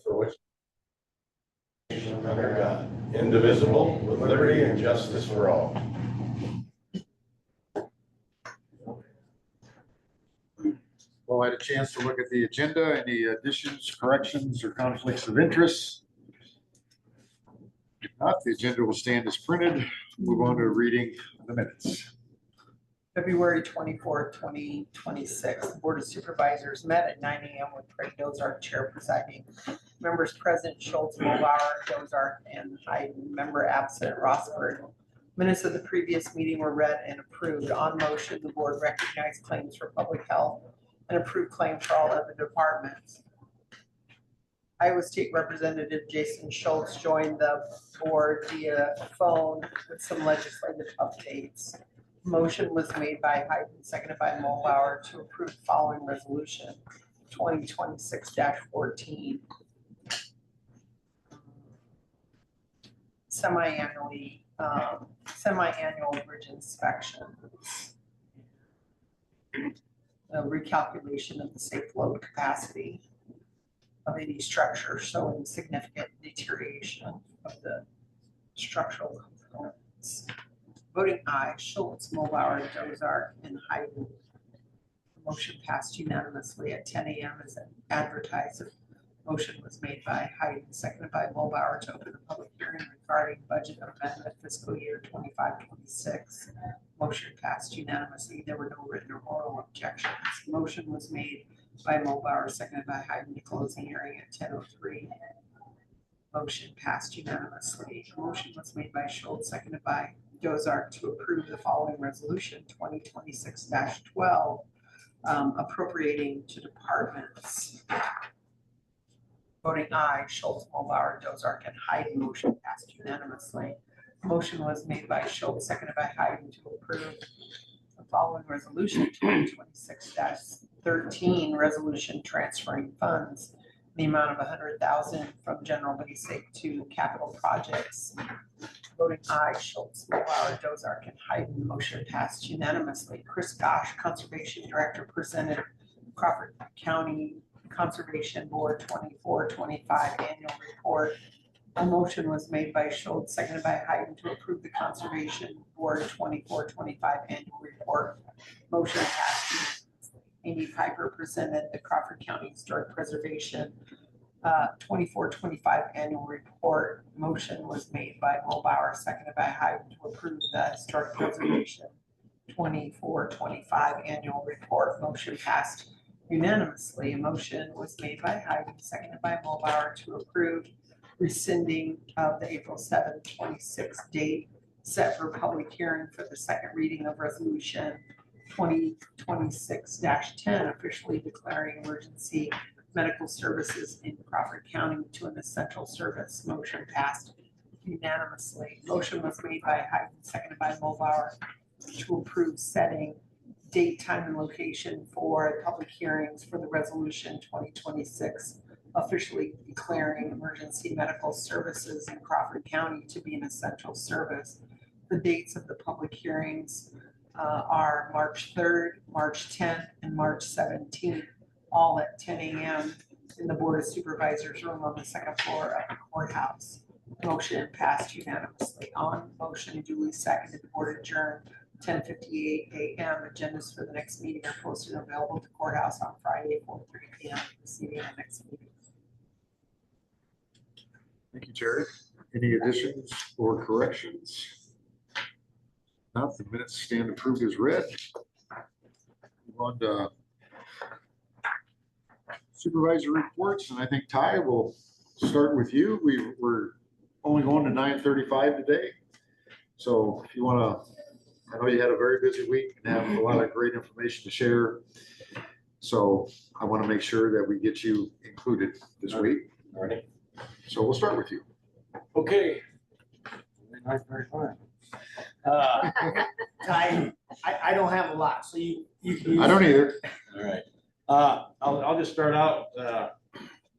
for which under God, indivisible, with liberty and justice for all. Well, I had a chance to look at the agenda. Any additions, corrections, or conflicts of interest? If not, the agenda will stand as printed. Move on to reading the minutes. February 24th, 2026. The Board of Supervisors met at 9 a.m. with Craig Dozark, Chair presiding. Members present: Schultz, Mulbauer, Dozark, and Hayden. Member absent: Rossford. Minutes of the previous meeting were read and approved. On motion, the board recognized claims for public health and approved claims for all other departments. Iowa State Representative Jason Schultz joined the board via phone with some legislative updates. Motion was made by Hayden, seconded by Mulbauer, to approve the following resolution, 2026-14. Semi-annual bridge inspections. A recalculation of the safe load capacity of any structure showing significant deterioration of the structural components. Voting aye: Schultz, Mulbauer, Dozark, and Hayden. The motion passed unanimously at 10 a.m. as advertised. The motion was made by Hayden, seconded by Mulbauer, to open the public hearing regarding budget amendment fiscal year 25-26. Motion passed unanimously. There were no written or oral objections. The motion was made by Mulbauer, seconded by Hayden, to close the hearing at 10:03. Motion passed unanimously. The motion was made by Schultz, seconded by Dozark, to approve the following resolution, 2026-12, appropriating to departments. Voting aye: Schultz, Mulbauer, Dozark, and Hayden. Motion passed unanimously. Motion was made by Schultz, seconded by Hayden, to approve the following resolution, 2026-13, resolution transferring funds in the amount of $100,000 from general basic to capital projects. Voting aye: Schultz, Mulbauer, Dozark, and Hayden. Motion passed unanimously. Chris Gosch, Conservation Director, presented Crawford County Conservation Board 24-25 annual report. A motion was made by Schultz, seconded by Hayden, to approve the Conservation Board 24-25 annual report. Motion passed. Amy Piper presented the Crawford County Historic Preservation 24-25 annual report. Motion was made by Mulbauer, seconded by Hayden, to approve the Historic Preservation 24-25 annual report. Motion passed unanimously. A motion was made by Hayden, seconded by Mulbauer, to approve rescinding of the April 7, 26 date set for public hearing for the second reading of resolution 2026-10, officially declaring emergency medical services in Crawford County to an essential service. Motion passed unanimously. Motion was made by Hayden, seconded by Mulbauer, to approve setting date, time, and location for public hearings for the resolution 2026, officially declaring emergency medical services in Crawford County to be an essential service. The dates of the public hearings are March 3rd, March 10th, and March 17th, all at 10 a.m. in the Board of Supervisors room on the second floor of the courthouse. Motion passed unanimously. On motion duly seconded, the board adjourned 10:58 a.m. Agendas for the next meeting are posted and available at the courthouse on Friday, 4:30 p.m. Proceeding the next meeting. Thank you, Terry. Any additions or corrections? Not, the minutes stand approved as read. Move on to supervisor reports, and I think Ty will start with you. We're only going to 9:35 today, so if you want to, I know you had a very busy week and have a lot of great information to share, so I want to make sure that we get you included this week. All right. So we'll start with you. Okay. 9:35. I don't have a lot, so you can use. I don't either. All right. I'll just start out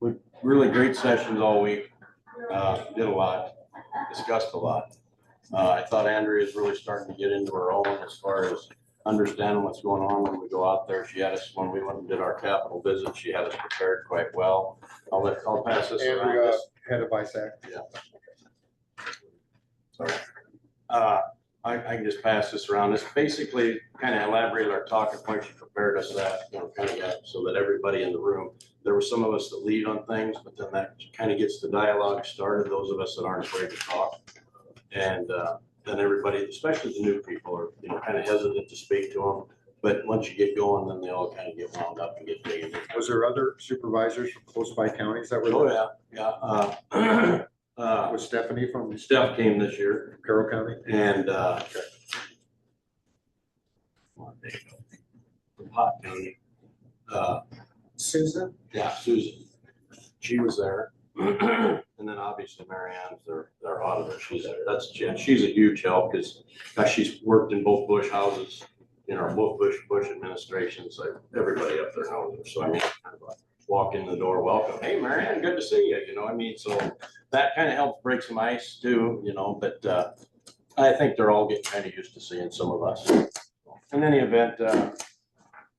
with really great sessions all week. Did a lot, discussed a lot. I thought Andrea is really starting to get into her own as far as understanding what's going on when we go out there. She had us, when we went and did our capital visit, she had us prepared quite well. I'll pass this around. Andrea, head of ISAC. Sorry. I can just pass this around. This basically kind of elaborated our talking points. She prepared us that, kind of got so that everybody in the room, there were some of us that lead on things, but then that kind of gets the dialogue started, those of us that aren't afraid to talk. And then everybody, especially the new people, are kind of hesitant to speak to them. But once you get going, then they all kind of get wound up and get digging. Was there other supervisors from close by counties that were there? Oh, yeah. Was Stephanie from Steph came this year, Carroll County? and from Hot County. Susan? Yeah, Susan. She was there. And then obviously Mary Ann's their auditor. She's a huge help because she's worked in both Bush houses, both Bush administrations. Like everybody up there knows her. So I mean, kind of walk in the door, welcome. Hey, Mary Ann, good to see you. So that kind of helps break some ice too, but I think they're all getting kind of used to seeing some of us. In any event,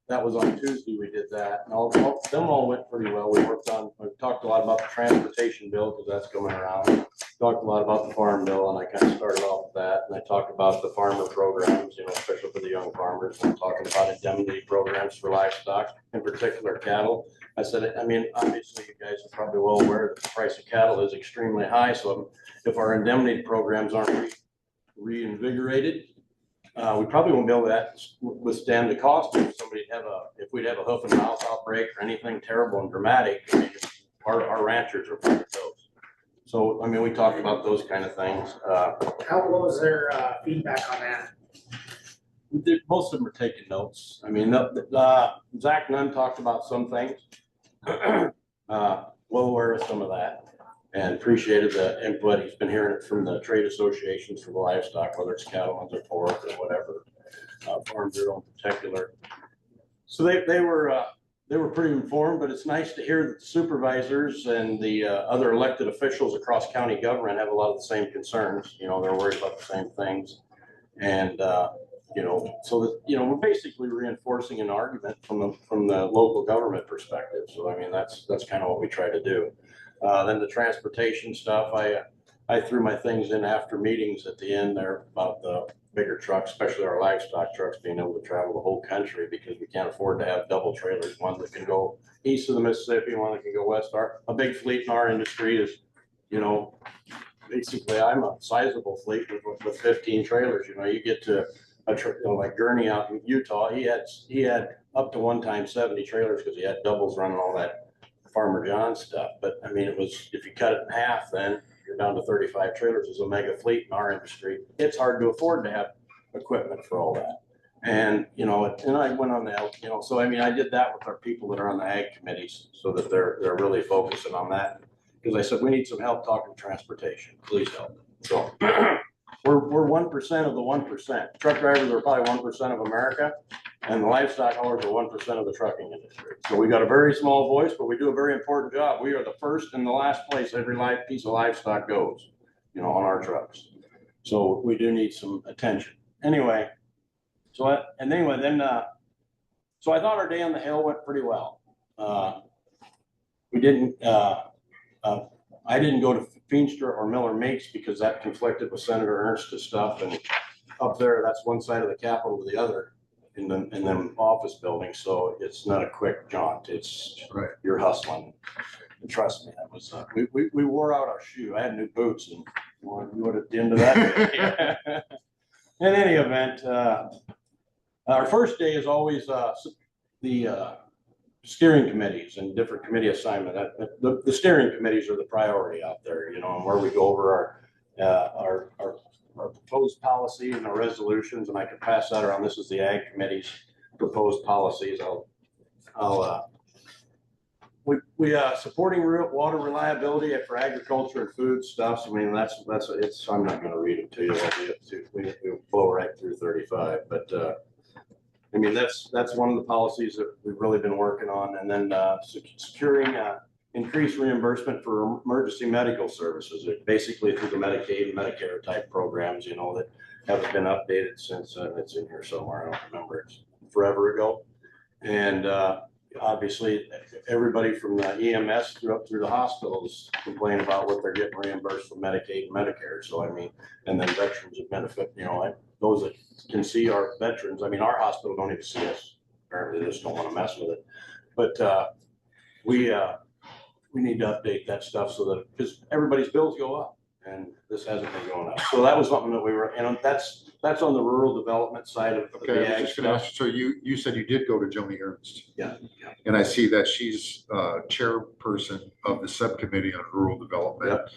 that was on Tuesday. We did that, and them all went pretty well. We talked a lot about the transportation bill because that's coming around. Talked a lot about the farm bill, and I kind of started off with that. And I talked about the farmer programs, especially for the young farmers. And talking about indemnity programs for livestock, in particular cattle. I said, obviously you guys are probably well aware that the price of cattle is extremely high. So if our indemnity programs aren't reinvigorated, we probably won't be able to withstand the cost if we'd have a hoof and mouth outbreak or anything terrible and dramatic. Our ranchers are probably toast. So, we talked about those kind of things. How was their feedback on that? Most of them are taking notes. Zach Nunn talked about some things. Well aware of some of that and appreciated the input. He's been hearing it from the trade associations for the livestock, whether it's cattlemen's or pork or whatever, Farm Bureau in particular. So they were pretty informed, but it's nice to hear that the supervisors and the other elected officials across county government have a lot of the same concerns. They're worried about the same things. And so that, we're basically reinforcing an argument from the local government perspective. So, that's kind of what we try to do. Then the transportation stuff, I threw my things in after meetings at the end there about the bigger trucks, especially our livestock trucks being able to travel the whole country because we can't afford to have double trailers, one that can go east of the Mississippi, one that can go west. A big fleet in our industry is, basically I'm a sizable fleet with 15 trailers. You get to like Gurney out in Utah, he had up to one time 70 trailers because he had doubles running all that Farmer John stuff. But it was, if you cut it in half, then you're down to 35 trailers as a mega fleet in our industry. It's hard to afford to have equipment for all that. And, and I went on that, so I did that with our people that are on the ag committees so that they're really focusing on that. Because I said, we need some help talking transportation. Please help. So we're 1% of the 1%. Truck drivers are probably 1% of America, and the livestock haulers are 1% of the trucking industry. So we got a very small voice, but we do a very important job. We are the first and the last place every piece of livestock goes, on our trucks. So we do need some attention. Anyway, so I thought our day on the Hill went pretty well. We didn't. I didn't go to Feenstra or Miller Makes because that conflicted with Senator Ernst's stuff, and up there, that's one side of the Capitol to the other in them office buildings. So it's not a quick jaunt. It's right. You're hustling. And trust me, that was we wore out our shoe. I had new boots, and you would at the end of that. In any event, our first day is always the steering committees and different committee assignment. The steering committees are the priority out there, and where we go over our proposed policy and our resolutions, and I can pass that around. This is the ag committee's proposed policies. We supporting water reliability for agriculture and food stuff. I'm not going to read it to you. We'll blow right through 35, but that's one of the policies that we've really been working on. And then securing increased reimbursement for emergency medical services, basically through the Medicaid and Medicare type programs, that haven't been updated since, it's in here somewhere, I don't remember, it's forever ago. And obviously, everybody from the EMS up through the hospitals complain about what they're getting reimbursed from Medicaid and Medicare. So I mean, and then veterans of benefit, you know, like those that can see our veterans. I mean, our hospital don't even see us. Apparently, they just don't want to mess with it. But we need to update that stuff so that, because everybody's bills go up, and this hasn't been going up. So that was something that we were, and that's on the rural development side of Okay, the I ag was just gonna stuff. ask, so you said you did go to Joni Ernst? Yeah. And I see that she's chairperson of the subcommittee on rural development. Yep.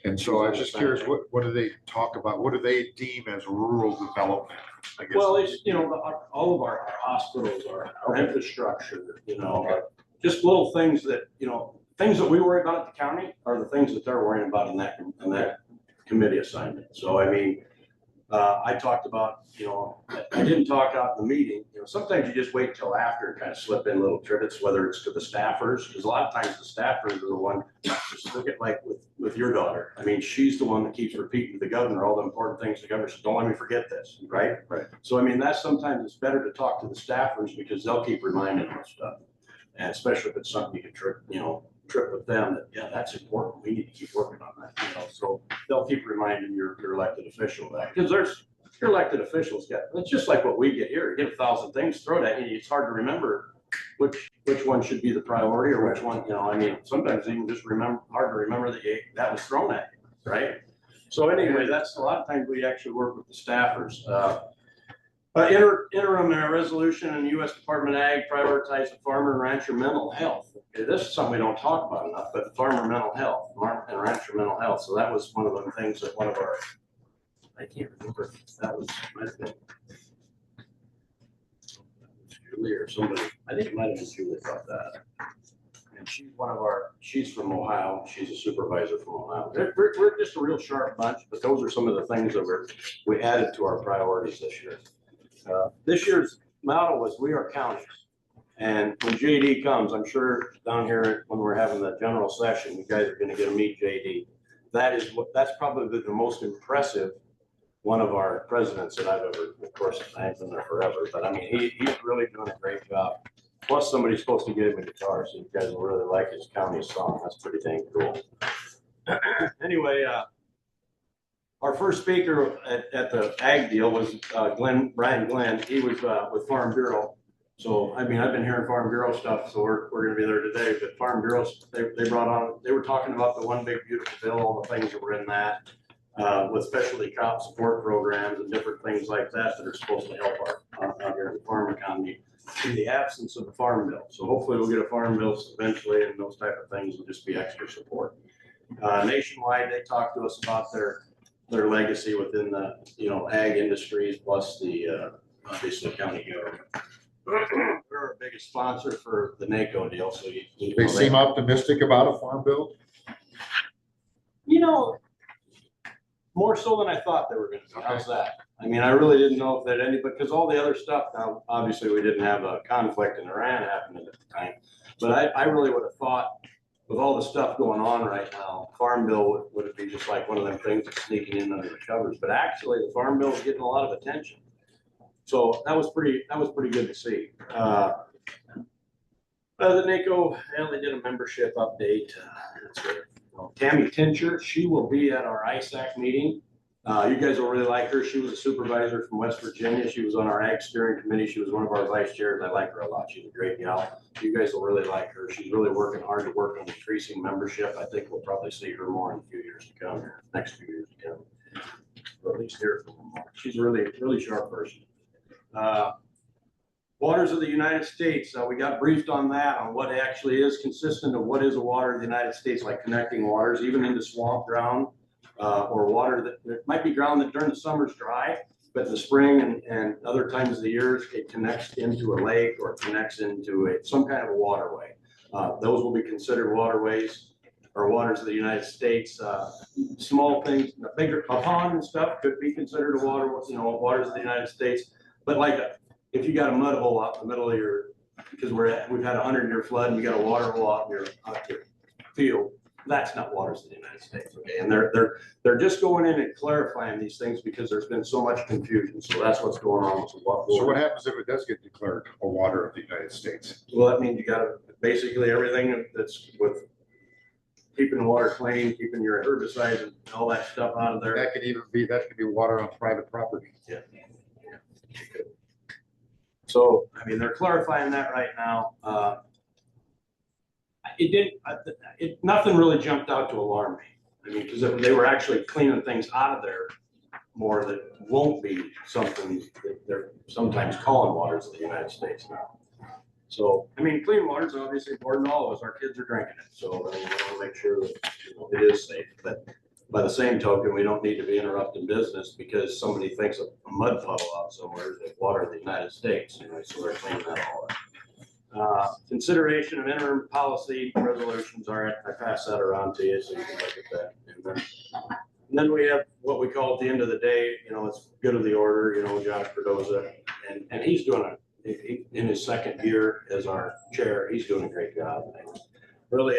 And so I was just curious, what do they talk about? What do they deem as rural development? I guess. Well, it's, you know, all of our hospitals, our infrastructure, you know, just little things that, you know, things that we worry about at the county are the things that they're worrying about in that committee assignment. So, I mean, I talked about, you know, I didn't talk out in the meeting. You know, sometimes you just wait till after and kind of slip in little trivets, whether it's to the staffers, because a lot of times the staffers are the one, just look at like with your daughter. I mean, she's the one that keeps repeating to the governor all the important things. The governor says, don't let me forget this, right? Right. So, I mean, that's sometimes it's better to talk to the staffers because they'll keep reminding us stuff. And especially if it's something you can trip with them that, yeah, that's important. We need to keep working on that, you know, so they'll keep reminding your elected official that, because your elected officials it's just like what we get here. You get 1,000 things thrown at you. It's hard to remember which one should be the priority or which one, you know, I mean, sometimes even just hard to remember that was thrown at you, right? So anyway, that's a lot of times we actually work with the staffers. Interim resolution in the U.S. Department of Ag prioritizing farmer and rancher mental health. Okay, this is something we don't talk about enough, but farmer mental health, and rancher mental health. So that was one of the things that one of our, I can't remember if that was, might have been Julie or somebody. I think it might have been Julie about that. And she's from Ohio. She's a supervisor from Ohio. We're just a real sharp bunch, but those are some of the things that we added to our priorities this year. This year's motto was "We are counties," and when JD comes, I'm sure down here when we're having the general session, you guys are going to get to meet JD. That's probably the most impressive one of our presidents that I've ever. Of course, I've been there forever, but I mean he's really doing a great job. Plus, somebody's supposed to get him a guitar, so you guys will really like his county song. That's pretty dang cool. Anyway. Our first speaker at the ag deal was Brian Glenn. He was with Farm Bureau. So, I mean, I've been hearing Farm Bureau stuff, so we're going to be there today. But Farm Bureau, they brought on, they were talking about the one big beautiful bill, all the things that were in that, with specialty crop support programs and different things like that that are supposed to help out here in the farm economy in the absence of the Farm Bill. So hopefully we'll get a Farm Bill eventually, and those type of things will just be extra support. Nationwide, they talked to us about their legacy within the, you know, ag industries, plus the obviously county government. We're our biggest sponsor for the NACO deal, so They seem optimistic about a farm bill. You know, more so than I thought they were going to. How's that? I mean, I really didn't know if that because all the other stuff. Now, obviously, we didn't have a conflict in Iran happening at the time, but I really would have thought, with all the stuff going on right now, Farm Bill would be just like one of them things that's sneaking in under the covers. But actually, the Farm Bill is getting a lot of attention. So that was pretty good to see. The NACO, they did a membership update. Tammy Tincher, she will be at our ISAC meeting. You guys will really like her. She was a supervisor from West Virginia. She was on our ag steering committee. She was one of our vice chairs. I like her a lot. She's a great gal. You guys will really like her. She's really working hard to work on increasing membership. I think we'll probably see her more in a few years to come, next few years to come. Or at least hear from her more. She's a really, really sharp person. Waters of the United States. We got briefed on that, on what actually is consistent of what is a water of the United States, like connecting waters, even into swamp ground. Or water that might be ground that during the summer's dry, but in the spring and other times of the years, it connects into a lake or connects into some kind of a waterway. Those will be considered waterways or waters of the United States. Small things, a pond and stuff could be considered a water, waters of the United States. But like if you got a mud hole out in the middle of because we've had a 100-year flood and you got a water hole out in your field. That's not waters of the United States, okay? And they're just going in and clarifying these things because there's been so much confusion. So that's what's going on with what. So what happens if it does get declared a water of the United States? Well, that means you gotta, basically everything that's with keeping the water clean, keeping your herbicides and all that stuff out of there. That could be water on private property. Yeah. So, I mean, they're clarifying that right now. Nothing really jumped out to alarm me. I mean, because they were actually cleaning things out of there more that won't be something that they're sometimes calling waters of the United States now. So, I mean, clean water is obviously important to all of us. Our kids are drinking it. So, I mean, we want to make sure that it is safe. But by the same token, we don't need to be interrupting business because somebody thinks a mud puddle out somewhere is water of the United States. So they're cleaning that all up. Consideration of interim policy resolutions. All right, I pass that around to you so you can look at that. And then we have what we call at the end of the day, it's good of the order, Josh Perdoza, and he's doing in his second year as our chair, he's doing a great job. Really,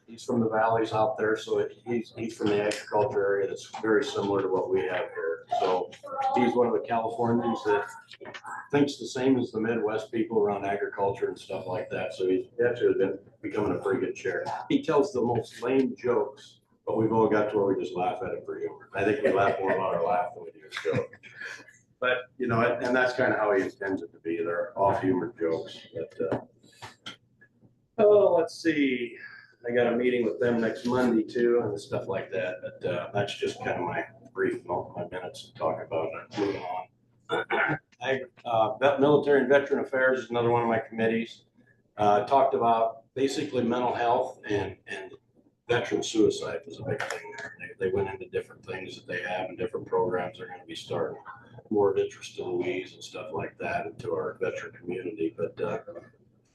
he's from the valleys out there, so he's from the agriculture area that's very similar to what we have here. So he's one of the Californians that thinks the same as the Midwest people around agriculture and stuff like that. So he's actually been becoming a pretty good chair. He tells the most lame jokes, but we've all got to where we just laugh at it for humor. I think we laugh more about our laugh than we do a joke. But, and that's kind of how he intends it to be. They're off humor jokes. But, let's see. I got a meeting with them next Monday too and stuff like that. But that's just kind of my brief, my minutes to talk about it. Moving on. Military and Veteran Affairs is another one of my committees. Talked about basically mental health and veteran suicide was a big thing there. They went into different things that they have and different programs they're going to be starting. More of interest to Louise and stuff like that and to our veteran community. But the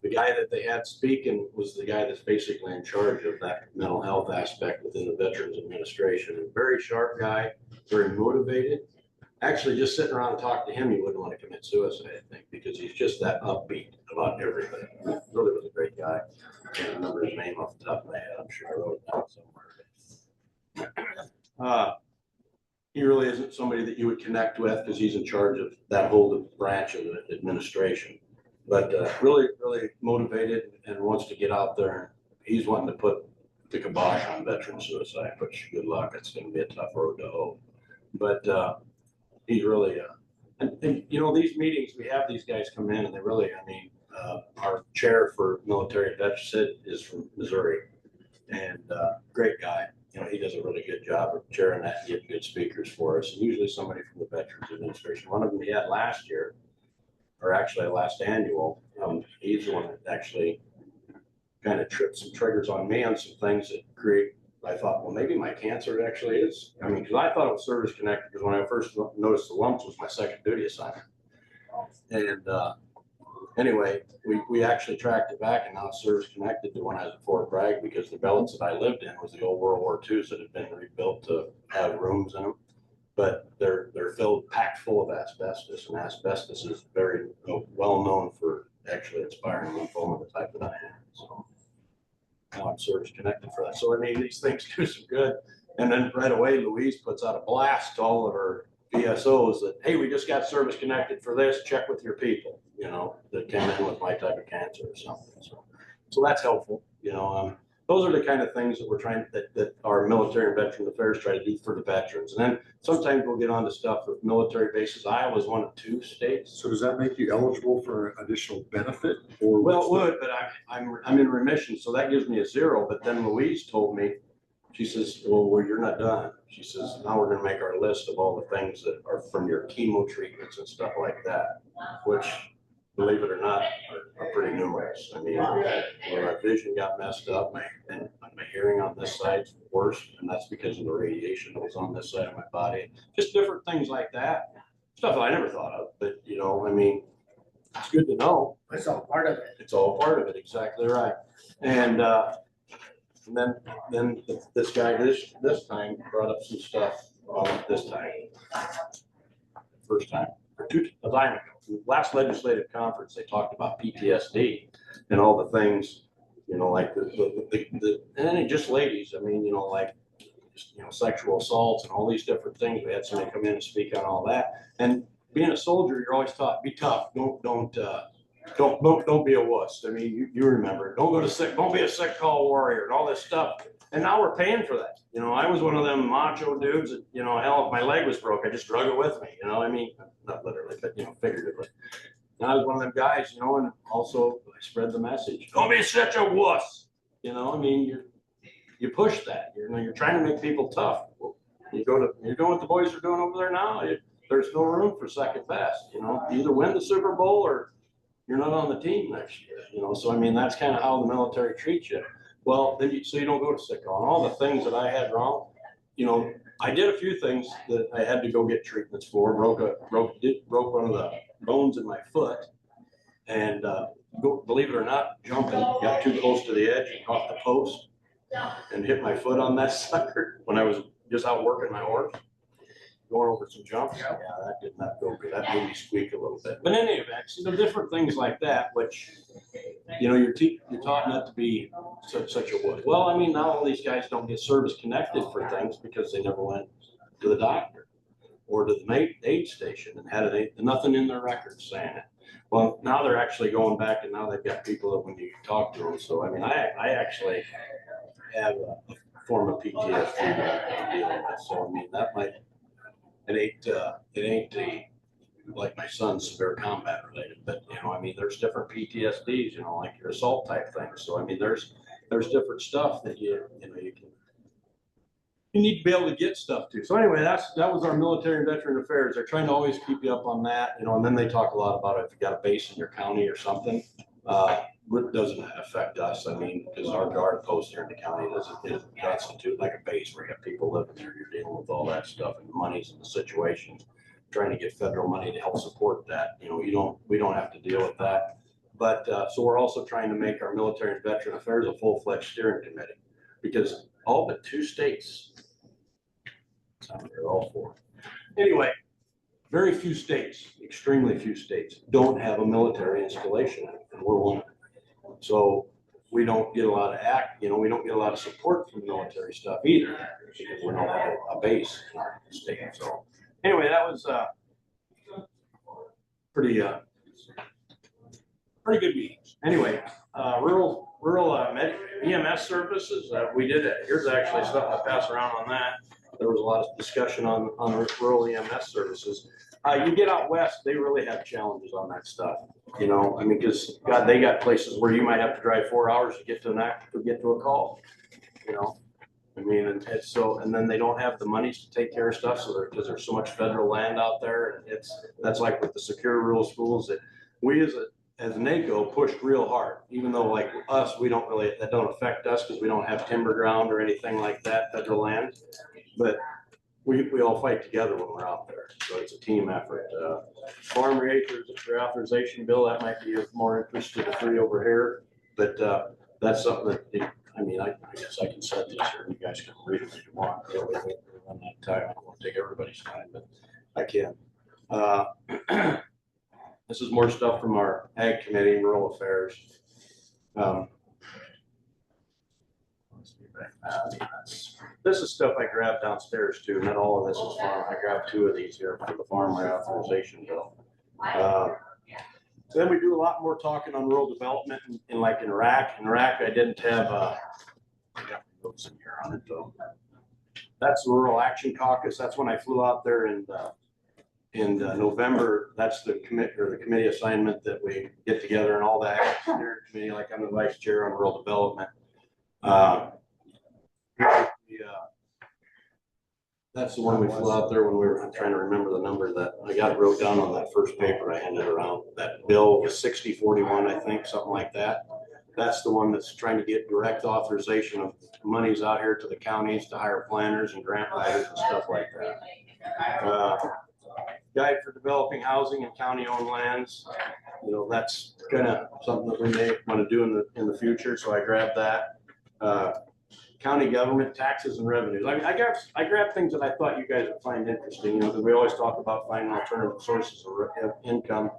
guy that they had speaking was the guy that's basically in charge of that mental health aspect within the Veterans Administration. A very sharp guy, very motivated. Actually, just sitting around and talking to him, you wouldn't want to commit suicide, I think, because he's just that upbeat about everything. Really was a great guy. I can't remember his name off the top of my head. I'm sure I wrote it down somewhere. He really isn't somebody that you would connect with because he's in charge of that whole branch of the administration. But really, really motivated and wants to get out there. He's wanting to put the kibosh on veteran suicide, which good luck. It's going to be a tough road to hoe. But he's really, and these meetings, we have these guys come in and they really, our chair for military veterans is from Missouri and great guy. He does a really good job of chairing that and getting good speakers for us. And usually somebody from the Veterans Administration. One of them he had last year, or actually last annual, he's the one that actually kind of tripped some triggers on me on some things that I thought, well, maybe my cancer actually is. Because I thought it was service connected because when I first noticed the lumps was my second duty assignment. And anyway, we actually tracked it back and now it's service connected to when I was at Fort Bragg because the billets that I lived in was the old World War IIs that had been rebuilt to have rooms in them. But they're packed full of asbestos, and asbestos is very well known for actually inspiring lymphoma, the type that I am. So now I'm service connected for that. So these things do some good. And then right away, Louise puts out a blast to all of her VSOs that, hey, we just got service connected for this. Check with your people, that came in with my type of cancer or something. So that's helpful. Those are the kind of things that we're trying that our military and veteran affairs try to do for the veterans. And then sometimes we'll get on to stuff with military bases. Iowa's one of 2 states. So does that make you eligible for additional benefit? Or well, it would, but I'm in remission, so that gives me a 0. But then Louise told me, she says, well, you're not done. She says, now we're going to make our list of all the things that are from your chemo treatments and stuff like that, which, believe it or not, are pretty numerous. When my vision got messed up, my hearing on this side's worse, and that's because of the radiation that was on this side of my body. Just different things like that. Stuff that I never thought of, but it's good to know. It's all part of it. It's all part of it, exactly right. And then this guy this time brought up some stuff this time. First time, or 2 times ago. Last legislative conference, they talked about PTSD and all the things you know, like and then just ladies, I mean, you know, like, you know, sexual assaults and all these different things. We had somebody come in and speak on all that. And being a soldier, you're always taught, be tough. Don't be a wuss. I mean, you remember, don't be a sick call warrior and all this stuff. And now we're paying for that. You know, I was one of them macho dudes that, you know, hell, if my leg was broke, I just drug it with me. You know, I mean, not literally, but, you know, figuratively. And I was one of them guys, you know, and also I spread the message. Don't be such a wuss. You know, I mean, you push that. You're trying to make people tough. You're doing what the boys are doing over there now. There's no room for second best. You know, you either win the Super Bowl or you're not on the team next year. You know, so I mean, that's kind of how the military treats you. Well, then so you don't go to sick call. And all the things that I had wrong, you know, I did a few things that I had to go get treatments for. Broke one of the bones in my foot, and believe it or not, jumping, got too close to the edge and caught the post and hit my foot on that sucker when I was just out working my horse, going over some jumps. Yeah, that did not go good. That made me squeak a little bit. But in any event, you know, different things like that, which, you know, you're taught not to be such a wuss. Well, I mean, not all these guys don't get service connected for things because they never went to the doctor or to the aid station and had nothing in their records saying it. Well, now they're actually going back, and now they've got people that when you talk to them. So, I mean, I actually have a form of PTSD that I'm dealing with. So, I mean, that might, it ain't like my son's severe combat related, but, you know, I mean, there's different PTSDs, you know, like your assault type things. So, I mean, there's different stuff that you need to be able to get stuff to. So anyway, that was our military and veteran affairs. They're trying to always keep you up on that, you know, and then they talk a lot about it if you got a base in your county or something. It doesn't affect us. I mean, because our guard post here in the county doesn't constitute like a base where you have people living there. You're dealing with all that stuff and the monies and the situations, trying to get federal money to help support that. You know, we don't have to deal with that. But so we're also trying to make our military and veteran affairs a full-fledged steering committee, because all but 2 states, they're all 4. Anyway, very few states, extremely few states, don't have a military installation, and we're one. So we don't get a lot of we don't get a lot of support from military stuff either, because we don't have a base in our state. So anyway, that was pretty good meetings. Anyway, rural EMS services. We did it. Here's actually something to pass around on that. There was a lot of discussion on rural EMS services. You get out west, they really have challenges on that stuff. You know, I mean, because God, they got places where you might have to drive 4 hours to get to a call. You know, I mean, and then they don't have the monies to take care of stuff, so because there's so much federal land out there, and that's like with the secure rural schools that we as NACO pushed real hard. Even though like us, that don't affect us because we don't have timber ground or anything like that, federal land, but we all fight together when we're out there. So it's a team effort. Farm reactors, authorization bill, that might be of more interest to the 3 over here, but that's something that, I mean, I guess I can set these here. You guys can read them if you want. Really, run that time. I don't want to take everybody's time, but I can. This is more stuff from our Ag Committee, Rural Affairs. This is stuff I grabbed downstairs too. Not all of this is farm. I grabbed 2 of these here for the farm reauthorization bill. So then we do a lot more talking on rural development in like in Iraq. In Iraq, I didn't have I got notes in here on it though. That's the Rural Action Caucus. That's when I flew out there in November. That's the committee assignment that we get together, and all that steering committee. Like I'm the vice chair on rural development. That's the one we flew out there when we were trying to remember the number that I got wrote down on that first paper I handed around. That bill was 6041, I think, something like that. That's the one that's trying to get direct authorization of monies out here to the counties to hire planners and grant writers and stuff like that. Guide for developing housing and county-owned lands. You know, that's kind of something that we may want to do in the future. So I grabbed that. County government taxes and revenues. I mean, I grabbed things that I thought you guys would find interesting. You know, because we always talk about finding alternative sources of income.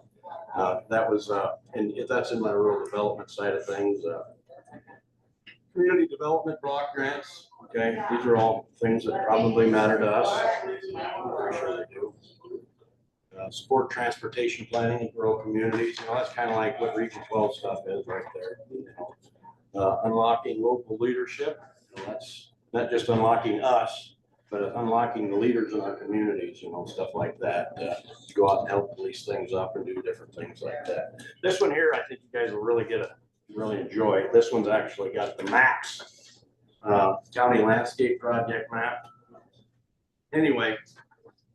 That was and that's in my rural development side of things. Community development block grants, okay, these are all things that probably matter to us. I'm pretty sure they do. Support transportation planning in rural communities, you know, that's kind of like what Region 12 stuff is right there. Unlocking local leadership, you know, that's not just unlocking us, but unlocking the leaders in our communities, you know, stuff like that. To go out and help police things up and do different things like that. This one here, I think you guys will really enjoy. This one's actually got the maps, county landscape project map. Anyway,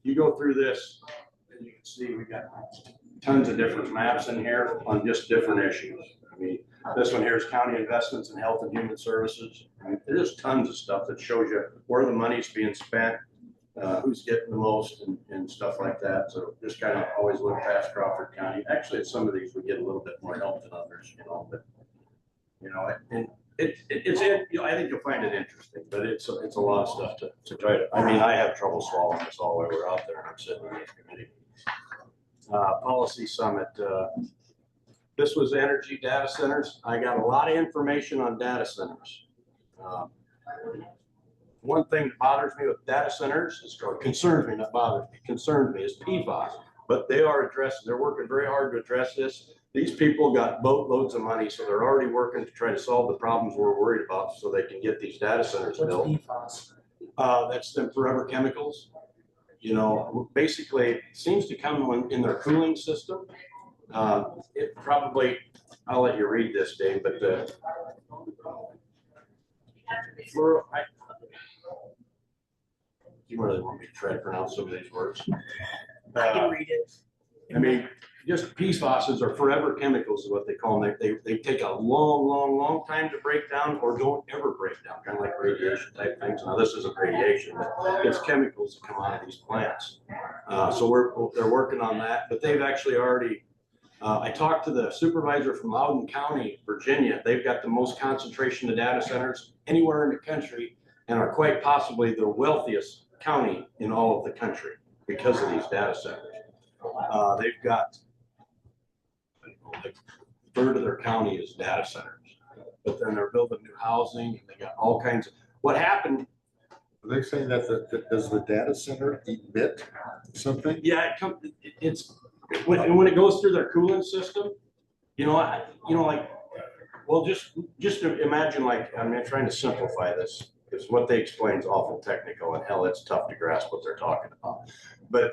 you go through this and you can see we got tons of different maps in here on just different issues. I mean, this one here is county investments in health and human services. I mean, there's tons of stuff that shows you where the money's being spent, who's getting the most and stuff like that. So just kind of always look past Crawford County. Actually, at some of these we get a little bit more help than others, you know, but you know, and it's you know, I think you'll find it interesting, but it's a lot of stuff to try to. I mean, I have trouble swallowing this all while we're out there and I'm sitting in this committee. Policy summit. This was energy data centers. I got a lot of information on data centers. One thing that bothers me with data centers is, or concerns me, not bothers me, concerns me is PFAS. But they are addressing, they're working very hard to address this. These people got boatloads of money, so they're already working to try to solve the problems we're worried about so they can get these data centers built. What's That's them forever chemicals. You know, basically it seems to come in their cooling system. It probably, I'll let you read this, Dave, but you really want me to try to pronounce some of these words? I can read it. I mean, just PFASs are forever chemicals is what they call them. They take a long time to break down or don't ever break down, kind of like radiation type things. Now this isn't radiation, but it's chemicals that come out of these plants. So they're working on that, but they've actually already, I talked to the supervisor from Loudoun County, Virginia. They've got the most concentration of data centers anywhere in the country and are quite possibly the wealthiest county in all of the country because of these data centers. They've got, like, a third of their county is data centers, but then they're building new housing and they got all kinds of, what happened. Are they saying that does the data center emit something? Yeah, it's when it goes through their cooling system, you know, like, well, just imagine, like, I'm trying to simplify this because what they explain is awful technical and hell, it's tough to grasp what they're talking about. But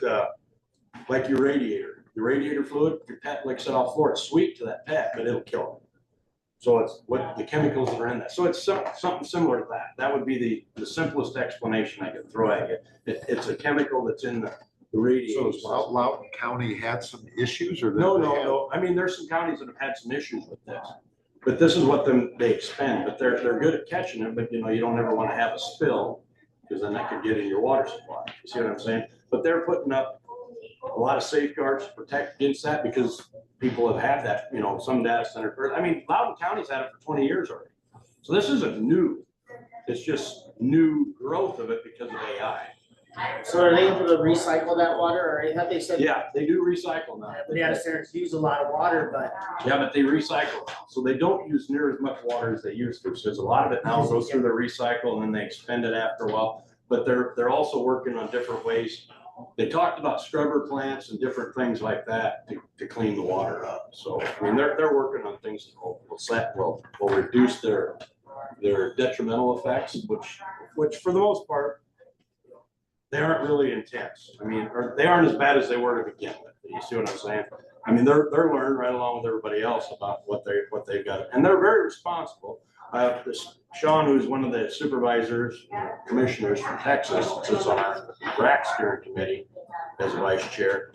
like your radiator fluid, your pet licks it off floor, it's sweet to that pet, but it'll kill it. So it's what the chemicals that are in that. So it's something similar to that. That would be the simplest explanation I could throw at you. It's a chemical that's in the radiator. So Loudoun County had some issues, or No. I mean, there's some counties that have had some issues with this, but this is what they expend. But they're good at catching it. But you know, you don't ever want to have a spill because then that could get in your water supply. You see what I'm saying? But they're putting up a lot of safeguards to protect against that because people have had that. You know, some data center. I mean, Loudoun County's had it for 20 years already. So this isn't new. It's just new growth of it because of AI. So are they able to recycle that water, or I thought they said? Yeah, they do recycle now. The data centers use a lot of water, but. Yeah, but they recycle now. So they don't use near as much water as they used to. So there's a lot of it now goes through the recycle and then they expend it after a while. But they're also working on different ways. They talked about scrubber plants and different things like that to clean the water up. So I mean they're working on things that will reduce their detrimental effects, which for the most part they aren't really intense. I mean, or they aren't as bad as they were to begin with. You see what I'm saying? I mean, they're learning right along with everybody else about what they've got, and they're very responsible. Sean, who's one of the supervisors, commissioners from Texas, sits on our RAC steering committee as vice chair.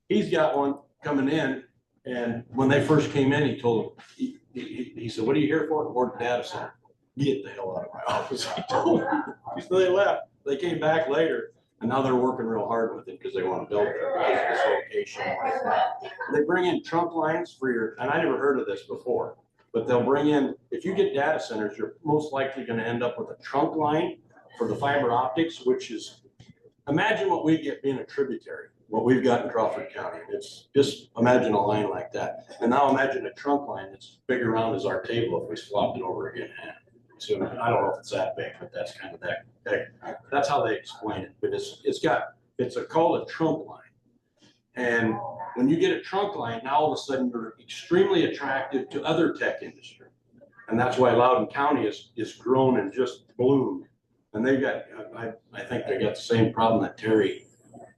He's got one coming in, and when they first came in, he told them, he said, "What are you here for?" "Board data center." "Get the hell out of my office." He told them. So they left. They came back later, and now they're working real hard with it because they want to build it because of this location. They bring in trunk lines for your, and I never heard of this before, but they'll bring in, if you get data centers, you're most likely going to end up with a trunk line for the fiber optics, which is, imagine what we get being a tributary. what we've got in Crawford County. It's just imagine a line like that. And now imagine a trunk line that's big around as our table if we swapped it over again. So I don't know if it's that big, but that's kind of that's how they explain it. But it's called a trunk line. And when you get a trunk line, now all of a sudden you're extremely attractive to other tech industry. And that's why Loudoun County is grown and just bloomed. And they got, I think they got the same problem that Terry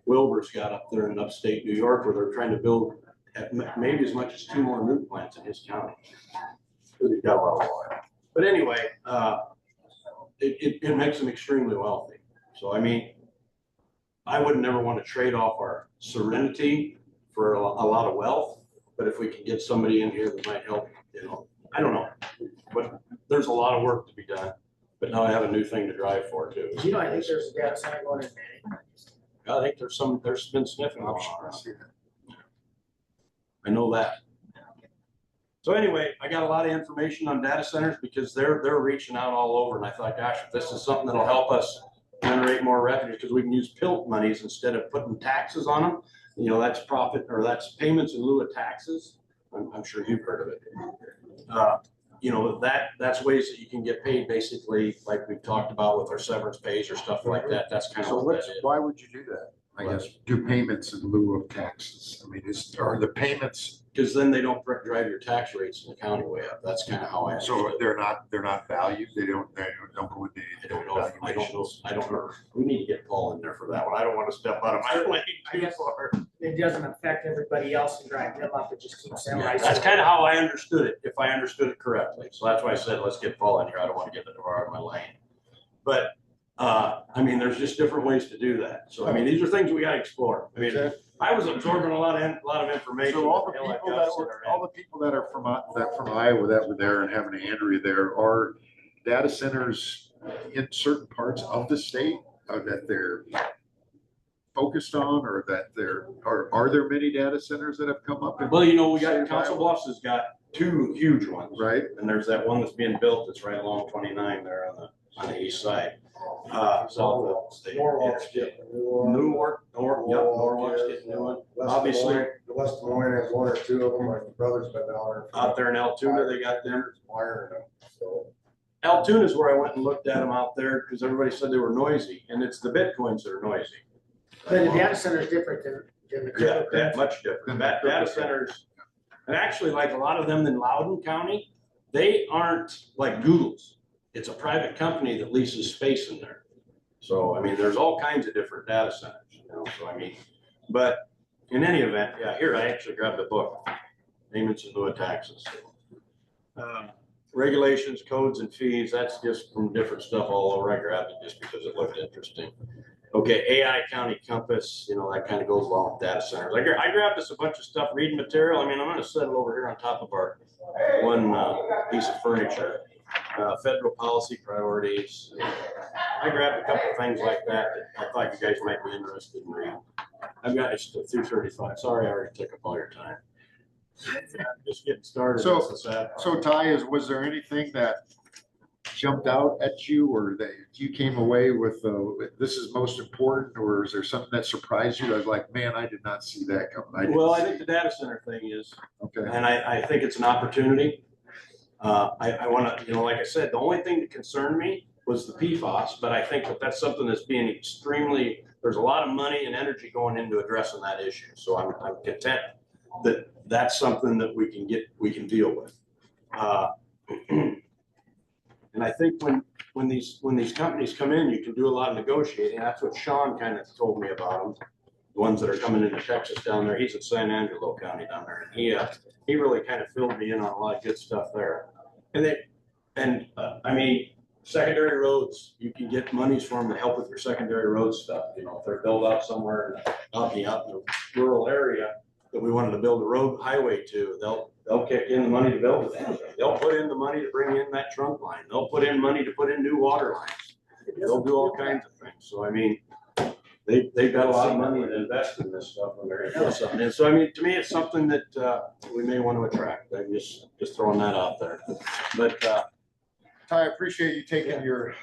Wilbur's got up there in upstate New York, where they're trying to build maybe as much as 2 more new plants in his county. Because he's got a lot of water. But anyway, it makes them extremely wealthy. So, I mean, I would never want to trade off our serenity for a lot of wealth. But if we can get somebody in here that might help, I don't know. But there's a lot of work to be done. But now I have a new thing to drive for too. I think there's a data center going in Manning. I think there's been sniffing going on. I know that. So anyway, I got a lot of information on data centers because they're reaching out all over. And I thought, gosh, if this is something that'll help us generate more revenue, because we can use PILT monies instead of putting taxes on them. That's profit, or that's payments in lieu of taxes. I'm sure you've heard of it. That's ways that you can get paid, basically, like we've talked about with our severance pays or stuff like that. That's kind of what that is. Why would you do that? I guess do payments in lieu of taxes. I mean, are the payments? Because then they don't drive your tax rates in the county way up. That's kind of how I. So they're not valued. They don't go into. I don't know. We need to get Paul in there for that one. I don't want to step out of my lane too far. It doesn't affect everybody else and drive them up. It just keeps them right. That's kind of how I understood it, if I understood it correctly. So that's why I said, let's get Paul in here. I don't want to get the door out of my lane. But there's just different ways to do that. So these are things we got to explore. I was absorbing a lot of information. So all the people that are from Iowa that were there and having Andrea there, are data centers in certain parts of the state that they're focused on, or that are there many data centers that have come up? We got Council Bluffs has got 2 huge ones, right? And there's that one that's being built that's right along 29 there on the east side. Norwalk's getting new one. Obviously, the West Des Moines has 1 or 2 of them. My brother's been down there. Out there in Altoona, they got them. Wiring them. So Altoona is where I went and looked at them out there because everybody said they were noisy, and it's the Bitcoins that are noisy. But the data center is different than the crypto. Yeah, much different. Data centers, and actually, like a lot of them in Loudoun County, they aren't like Google's. It's a private company that leases space in there. So, there's all kinds of different data centers, but in any event, here, I actually grabbed a book, Payments in Lieu of Taxes. Regulations, codes, and fees, that's just from different stuff all over. I grabbed it just because it looked interesting. Okay, AI County Compass, that kind of goes along with data centers. I grabbed us a bunch of stuff, reading material. I'm going to set it over here on top of our one piece of furniture. Federal policy priorities. I grabbed a couple of things like that I thought you guys might be interested in reading. I've got it's to 3:35. Sorry, I already took up all your time. Just getting started. So Ty, was there anything that jumped out at you, or that you came away with this is most important, or is there something that surprised you? I was like, man, I did not see that coming. I think the data center thing is, okay, and I think it's an opportunity. I want to, like I said, the only thing that concerned me was the PFAS, but I think that's something that's being there's a lot of money and energy going into addressing that issue. So I'm content that that's something that we can deal with. And I think when these companies come in, you can do a lot of negotiating. That's what Sean kind of told me about them. The ones that are coming into Texas down there. He's at San Angelo County down there, and he really kind of filled me in on a lot of good stuff there. And secondary roads, you can get monies from them to help with your secondary road stuff. If they're built out somewhere out in the rural area that we wanted to build a road highway to, they'll kick in the money to build it. They'll put in the money to bring in that trunk line. They'll put in money to put in new water lines. They'll do all kinds of things. So they've got a lot of money to invest in this stuff when they're into something. And so to me, it's something that we may want to attract. I'm just throwing that out there. But Ty, I appreciate you taking your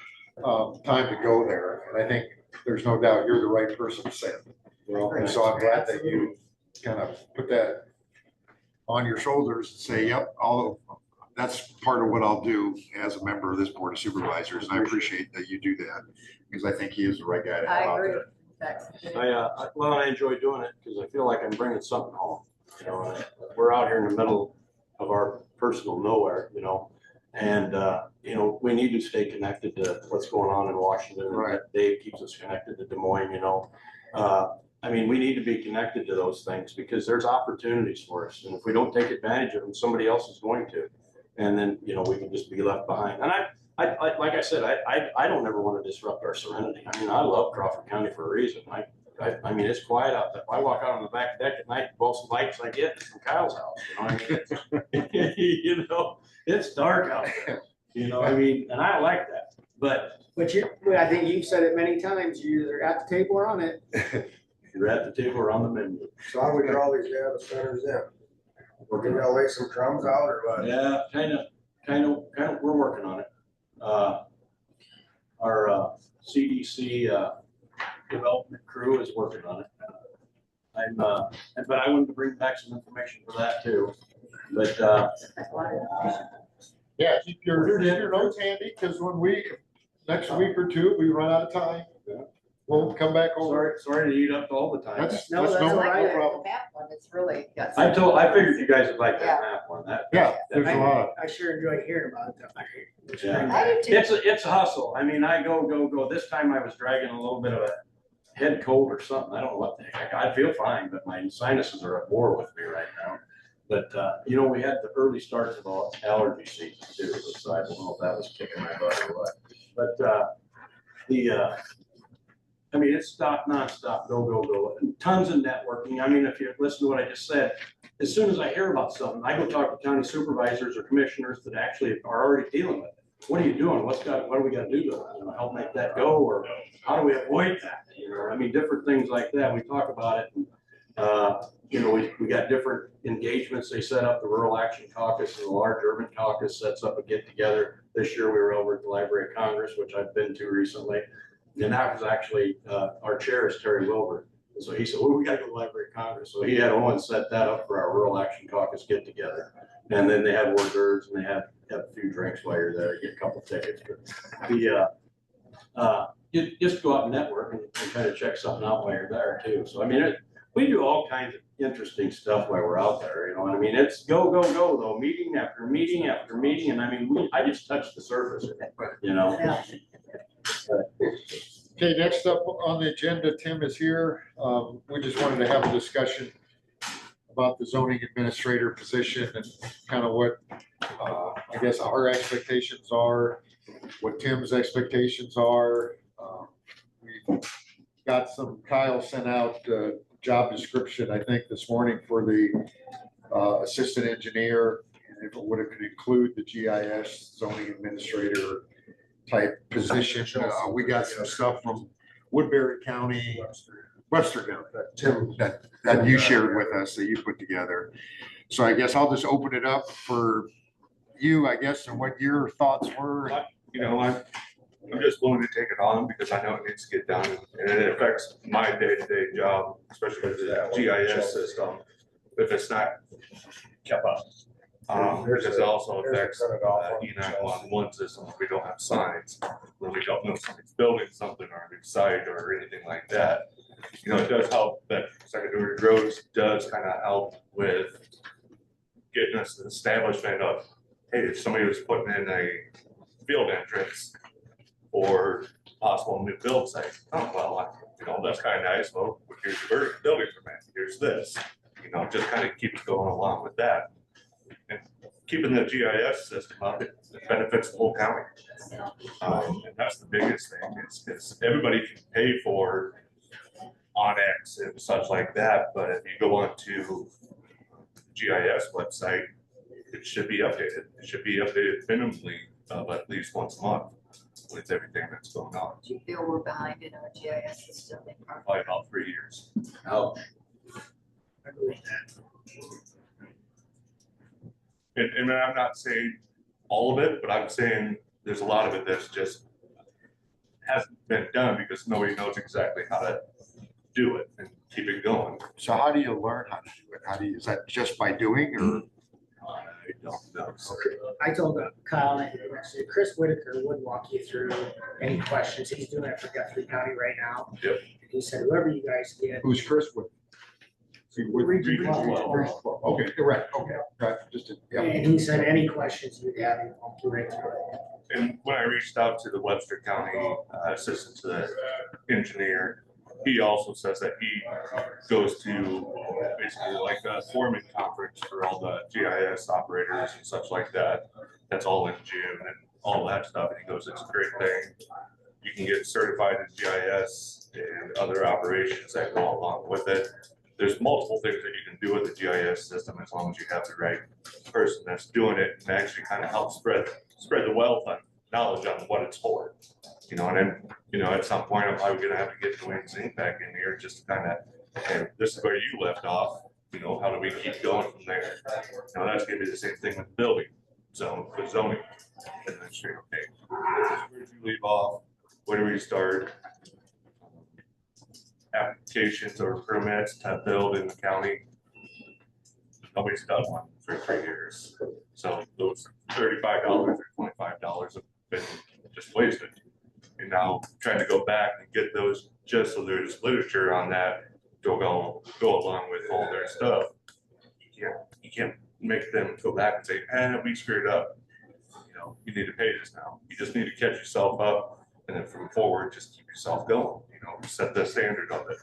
time to go there. And I think there's no doubt you're the right person to say it. Well, And so I'm glad that you kind of put that on your shoulders and say, yep, that's part of what I'll do as a member of this Board of Supervisors. And I appreciate that you do that because I think he is the right guy to have out there. Well, I enjoy doing it because I feel like I'm bringing something home. You know, we're out here in the middle of our personal nowhere, you know, and, you know, we need to stay connected to what's going on in Washington. Right. Dave keeps us connected to Des Moines, you know. I mean, we need to be connected to those things because there's opportunities for us. And if we don't take advantage of them, somebody else is going to. And then, you know, we can just be left behind. And I like I said, I don't ever want to disrupt our serenity. I mean, I love Crawford County for a reason. I mean, it's quiet out there. If I walk out on the back deck at night, most lights I get from Kyle's house, you know what I mean? You know, it's dark out there, you know, I mean, and I like that, but. But I think you've said it many times, you're either at the table or on it. You're at the table or on the menu. So how we draw these data centers in? We're gonna lay some crumbs out or what? Yeah, kind of, we're working on it. Our CDC development crew is working on it. But I wanted to bring back some information for that too. But Yeah, keep your notes handy because when next week or two, we run out of time, we'll come back over. sorry to eat up all the time. That's No, no that's all right. problem. That one, it's really got I some- figured you guys would like that map one. Yeah, there's a lot. I sure enjoy hearing about it. Yeah. I do too. It's a hustle. I mean, I go. This time I was dragging a little bit of a head cold or something. I don't know what the heck. I feel fine, but my sinuses are at war with me right now. But, you know, we had the early starts of all allergy season too, so I don't know if that was kicking my butt or what. But I mean, it's nonstop, go. And tons of networking. I mean, if you listen to what I just said, as soon as I hear about something, I go talk to county supervisors or commissioners that actually are already dealing with it. What are you doing? What do we got to do to help make that go? Or how do we avoid that? You know, I mean, different things like that. We talk about it. You know, we got different engagements. They set up the Rural Action Caucus and the Large Urban Caucus sets up a get together. This year we were over at the Library of Congress, which I've been to recently. And that was actually, our chair is Terry Wilbur. And so he said, well, we got to go to the Library of Congress. So he had Owen set that up for our Rural Action Caucus get together. And then they had hors d'oeuvres and they had a few drinks while you're there, get a couple tickets. But you just go out and network and kind of check something out while you're there too. So, I mean, we do all kinds of interesting stuff while we're out there, you know what I mean? It's go though, meeting after meeting after meeting. And I mean, I just touched the surface, you know? Yeah. Okay, next up on the agenda, Tim is here. We just wanted to have a discussion about the zoning administrator position and kind of what, I guess our expectations are, what Tim's expectations are. We've got Kyle sent out job description, I think, this morning for the assistant engineer, and if it would have could include the GIS zoning administrator type position. We got some stuff from Woodbury County, Webster County, that you shared with us, that you put together. So I guess I'll just open it up for you, I guess, and what your thoughts were. You know, I'm just willing to take it on because I know it needs to get done and it affects my day-to-day job, especially with the GIS system. If it's not kept up. Because it also affects E911 system. If we don't have signs, when we don't know somebody's building something or a new site or anything like that. You know, it does help that secondary roads does kind of help with getting us an establishment of, hey, if somebody was putting in a field entrance or possible new build site, oh, well, you know, that's kind of nice. Well, here's your building permit, here's this, you know, just kind of keeps going along with that. And keeping the GIS system up, it benefits the whole county. And that's the biggest thing is everybody can pay for Onyx and such like that, but if you go onto GIS website, it should be updated. It should be updated minimally at least once a month with everything that's going on. Do you feel we're behind in our GIS system? Probably about 3 years. Ouch. I believe that. And I'm not saying all of it, but I'm saying there's a lot of it that's just hasn't been done because nobody knows exactly how to do it and keep it going. So how do you learn how to do it? How do you, is that just by doing or? I don't know. I told Kyle that Chris Whitaker would walk you through any questions. He's doing it for Guthrie County right now. Yep. And he said, whoever you guys get. Who's Chris with? Region 12. Okay, correct, okay, right, just, yeah. And he said any questions you'd have, he'd walk you right through it. And when I reached out to the Webster County assistant to the engineer, he also says that he goes to basically like a foreman conference for all the GIS operators and such like that. That's all in June and all that stuff. And he goes, it's a great thing. You can get certified in GIS and other operations that go along with it. There's multiple things that you can do with the GIS system as long as you have the right person that's doing it and actually kind of help spread the wealth on knowledge on what it's for. You know, and then, you know, at some point I'm probably gonna have to get Dwayne Zink back in here just to kind of, hey, this is where you left off. You know, how do we keep going from there? You know, that's gonna be the same thing with building zone, with zoning. And then straight, okay, where did you leave off? Where do we start? Applications or permits to build in the county. Nobody's done one for 3 years. So those $35 or $25 have been just wasted. And now trying to go back and get those just so there's literature on that to go along with all their stuff. You can't make them go back and say, we screwed up. You know, you need to pay this now. You just need to catch yourself up and then from forward, just keep yourself going. You know, set the standard of it.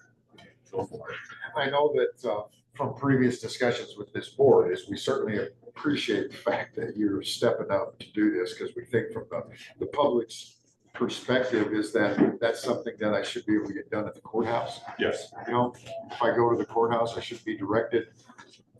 Go for it. I know that from previous discussions with this board is we certainly appreciate the fact that you're stepping up to do this because we think from the public's perspective is that that's something that I should be able to get done at the courthouse. Yes. You know, if I go to the courthouse, I should be directed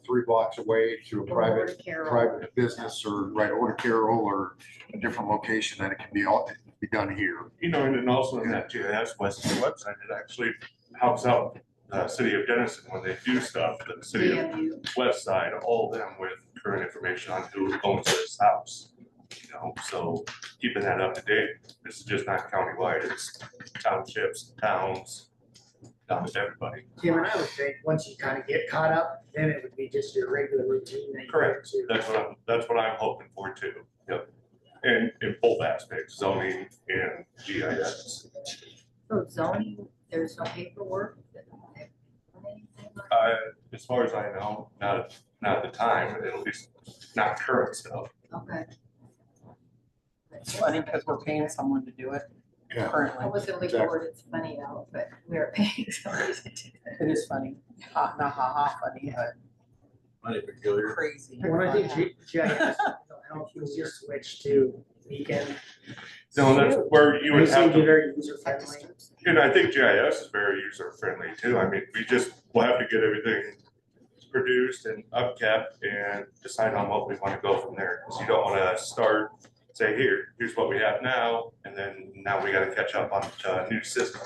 3 blocks away to a private business or order Carroll or a different location that it can be done here. You know, and then also in that GIS website, it actually helps out city of Denison when they do stuff, the city of West Side, all of them with current information on who owns this house. You know, so keeping that up to date. This is just not countywide, it's townships, towns, down to everybody. Jim, and I would think once you kind of get caught up, then it would be just your regular routine. That you Correct. get to. That's what I'm hoping for too. Yep. And in both aspects, zoning and GIS. So zoning, there's no paperwork? As far as I know, not at the time, at least not current stuff. Okay. It's funny because we're paying someone to do it Yeah. I currently. was gonna leave the word, it's funny now, but we're paying somebody to do that. It is funny. Not funny, but Mighty peculiar. crazy. When I think GIS, help you just switch to Beacon. No, that's where you would They seem have to be to, very user friendly. and I think GIS is very user friendly too. I mean, we'll have to get everything produced and upkept and decide on what we want to go from there. Because you don't want to start, say, here's what we have now, and then now we got to catch up on a new system.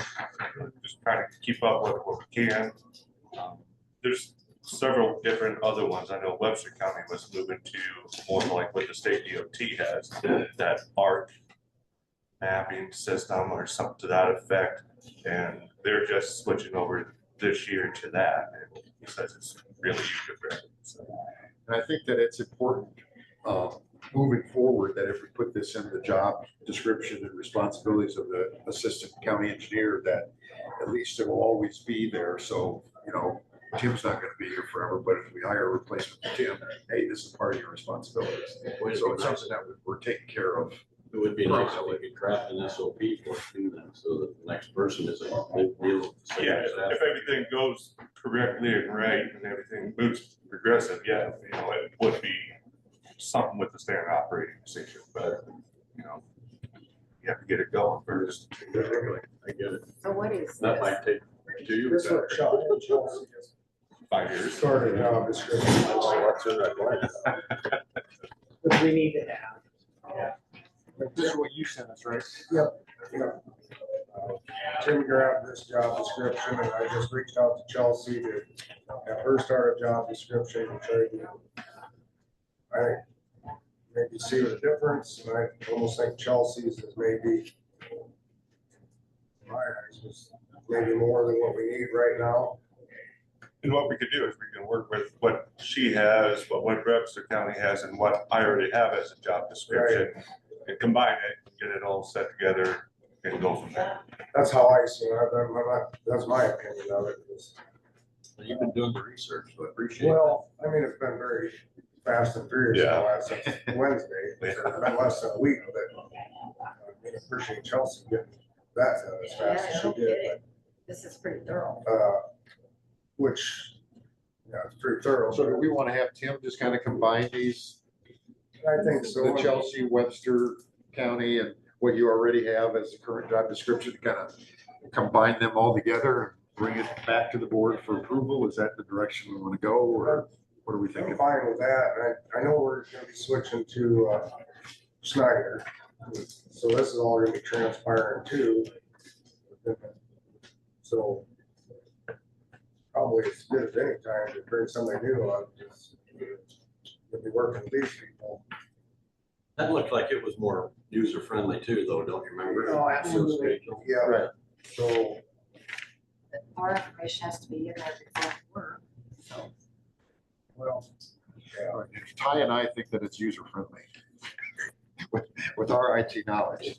Just trying to keep up with what we can. There's several different other ones. I know Webster County was moving to more like what the state DOT has, that ARC mapping system or something to that effect. And they're just switching over this year to that. And he says it's really user-friendly. So, And I think that it's important moving forward that if we put this in the job description and responsibilities of the assistant county engineer, that at least it will always be there. So, you know, Tim's not going to be here forever, but if we hire a replacement for Tim, hey, this is part of your responsibilities. So it's something that we're taking care of. It would be nice if we could craft an SOP for it too, then, so that the next person isn't dealing with the same yeah, stuff. if everything goes correctly and right and everything moves progressive, yeah, you know, it would be something with the standard operating procedure, but, you know, you have to get it going first. I get it. So what is That this? might take 2 years. This what Chelsea is. 5 years. Started job description. What's in that plan? Which we need to have. This is what you sent us, right? Tim grabbed this job description and I just reached out to Chelsea to have her start a job description and try to, maybe see the difference. And I almost think Chelsea's is maybe my eyes was maybe more than what we need right now. And what we could do is we can work with what she has, what Webster County has, and what I already have as a job description. And combine it, get it all set together and go from there. That's how I see it. That's my opinion of it. You've been doing the research, so I appreciate it. Well, I mean, it's been very fast and furious Yeah. since Wednesday. It's been less than a week, but I appreciate Chelsea getting that done as fast as Yeah, she no did. kidding. This is pretty thorough. Which, yeah, it's pretty thorough. So do we want to have Tim just kind of combine these, I think so. the Chelsea, Webster County, and what you already have as the current job description, kind of combine them all together and bring it back to the board for approval? Is that the direction we want to go, or what are we I'm thinking? fine with that. I know we're gonna be switching to Schneider. So this is all gonna be transpiring too. So probably as good as any time to bring somebody new on, because we'll be working with these people. That looked like it was more user-friendly too, though, don't you remember? Oh, absolutely. Yeah, Right. so, Our information has to be in there before work, so. well, yeah. Ty and I think that it's user friendly with our IT knowledge.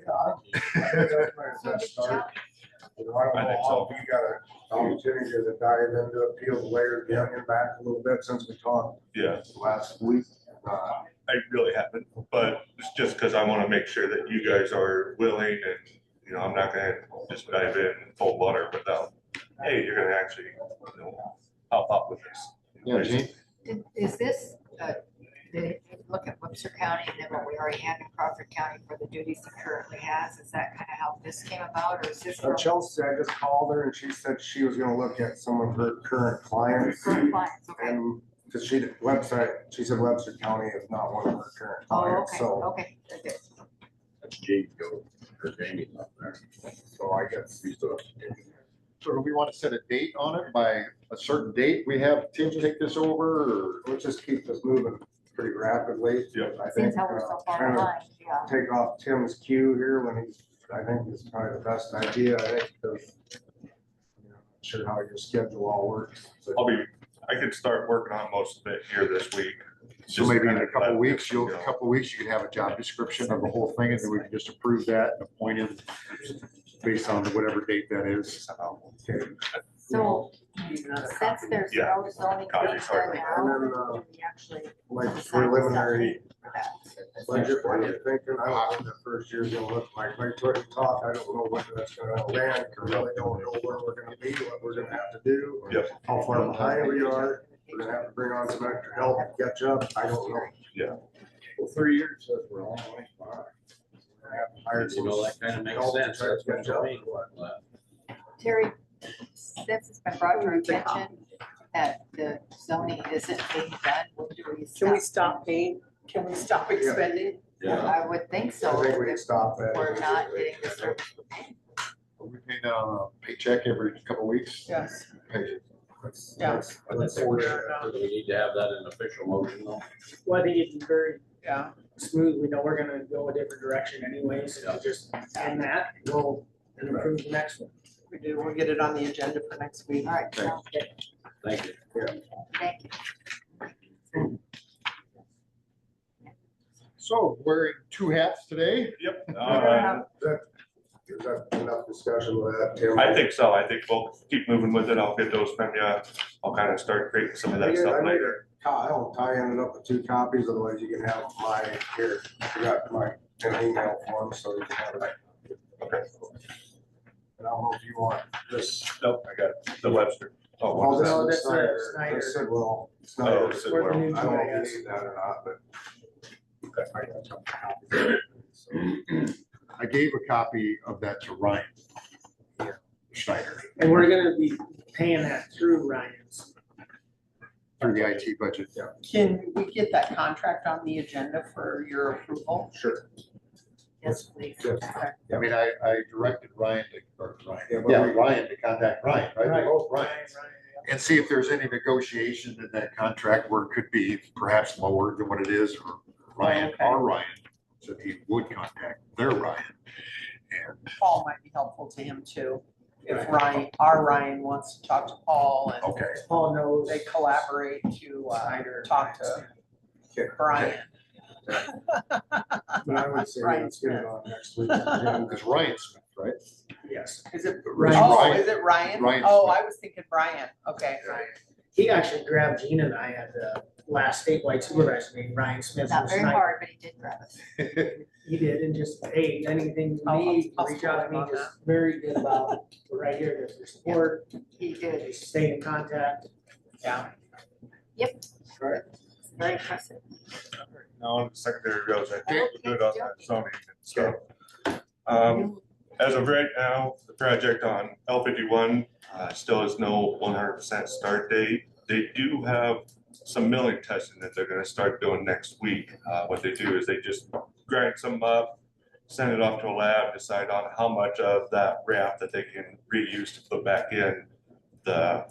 That's my best start. You know, I don't know if you got an opportunity to dive into it, peel the layers, the onion back a little bit since we talked Yeah, last week. I really haven't, but it's just because I want to make sure that you guys are willing and, you know, I'm not gonna just dive in full water without, hey, you're gonna actually, you know, help out with this. Yeah, Gene? Is this, did it look at Webster County and then what we already have in Crawford County for the duties it currently has? Is that kind of how this came about, or is this? from Chelsea, I just called her and she said she was gonna look at some of her current clients. current clients? Okay. And, cause she said Webster County is not one of her current Oh, clients, okay, so, okay, very good. That's Jamie go, or Jamie's up there. so I guess. So do we want to set a date on it by a certain date? We have Tim take this over, or? Let's just keep this moving pretty rapidly. Yep. I Seems think, how we're so far kind of behind, yeah. take off Tim's cue here when he's, I think is probably the best idea, I think, because you know, not sure how your schedule all works. So- I could start working on most of it here this week. So Just maybe in kinda a couple let weeks, this you go. can have a job description of the whole thing, and then we can just approve that and appoint him based on whatever date that is. Okay. So since there's Yeah. no zoning Copy, being sorry. done And then, now, do we actually Like decide preliminary something for that? budget, what are you thinking? I don't know what the first year's gonna look like. Like what we talk, I don't know what that's gonna land. I really don't know where we're gonna be, what we're gonna have to do. or Yep. How far behind we are. We're gonna have to bring on some extra help to catch up. I don't know. Yeah. Well, 3 years says we're all like, fine. We're gonna have to hire You some know, that kind of makes help to sense. try to That's what catch you up. mean. Terry, since it's been brought to our attention that the zoning isn't being done, do we Can we stop? stop paying? Can we stop expending? Yeah, I would think so. I think we can if stop that. We're not getting the service we're paying. Are we paying out a paycheck every couple weeks? Yes. Pay- Yeah. Let's do we need to have that in official motion though? Well, I think it's very Yeah. smooth. We know we're gonna go a different direction anyways. So just end that, go and approve the next one. We do. We'll get it on the agenda for next week. All right, sounds good. Thank you. Thank you. So wearing two hats today. Yep. All right. Is that enough discussion with that, Tim? I think so. I think we'll keep moving with it. I'll get those from you. I'll kind of start creating some of that stuff later. Kyle, Ty ended up with 2 copies, otherwise you can have my, here, I got my, an email form, so you can have it. Okay. And I don't know if you want this. Nope, I got the Webster. Oh, Oh, what's this that? No, is that's Snyder. Snyder. This said, well, Oh, Snyder. Sid We're the Well. new I don't know if GIS. you need that or not, but. I got some copies. So, I gave a copy of that to Ryan Schneider And we're gonna be paying that through Ryan's. through the IT budget. Yeah. Can we get that contract on the agenda for your approval? Sure. Yes, please. Yes. I mean, I directed Ryan Yeah, but Ryan to contact Ryan, right? They're both Ryan. Ryan. And see if there's any negotiation in that contract where it could be perhaps lower than what it is, or Ryan, Okay. our Ryan, said he would contact their Ryan. And Paul might be helpful to him too. If Ryan, our Ryan wants to talk to Paul and okay, Paul knows. they collaborate to talk to Brian. But I would say Right. let's get it on next week. Yeah. it's Ryan Smith, right? Yes. Is it, Ryan. oh, Ryan. is it Ryan? Ryan Oh, Smith. I was thinking Brian. Okay. He actually grabbed Gina and I at the last statewide supervisor meeting. Ryan Smith Not was very like, hard, but he did grab us. he did, and just, hey, anything you I'll- need, I'll reach out to me, support him on just very good about, we're right here, there's your support, He did. just stay in contact. Yeah. Very impressive. Now, on the secondary roads, I think we're good on that zoning and stuff. As of right now, the project on L51 still has no 100% start date. They do have some milling testing that they're gonna start doing next week. What they do is they just grind some up, send it off to a lab, decide on how much of that ramp that they can reuse to put back in the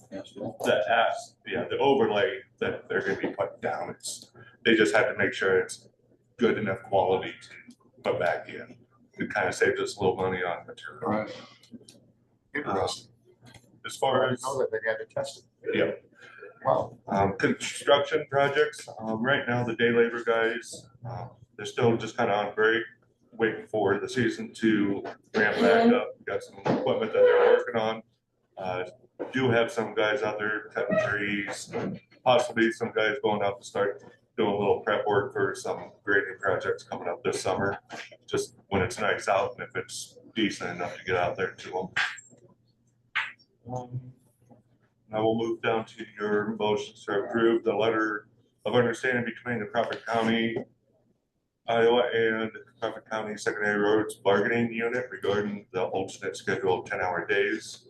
overlay that they're gonna be putting down. They just have to make sure it's good enough quality to put back in. It kind of saves us a little money on material. Right. Interesting. As I far didn't as know that they had to test it. yeah, Wow. construction projects, right now, the day labor guys, they're still just kind of on break, waiting for the season to ramp back up. Got some equipment that they're working on. Do have some guys out there cutting trees, possibly some guys going out to start doing a little prep work for some grading projects coming up this summer. Just when it's nice out and if it's decent enough to get out there to them. Now we'll move down to your motions to approve the letter of understanding between the Crawford County, Iowa and Crawford County Secondary Roads Bargaining Unit regarding the alternate schedule of 10-hour days.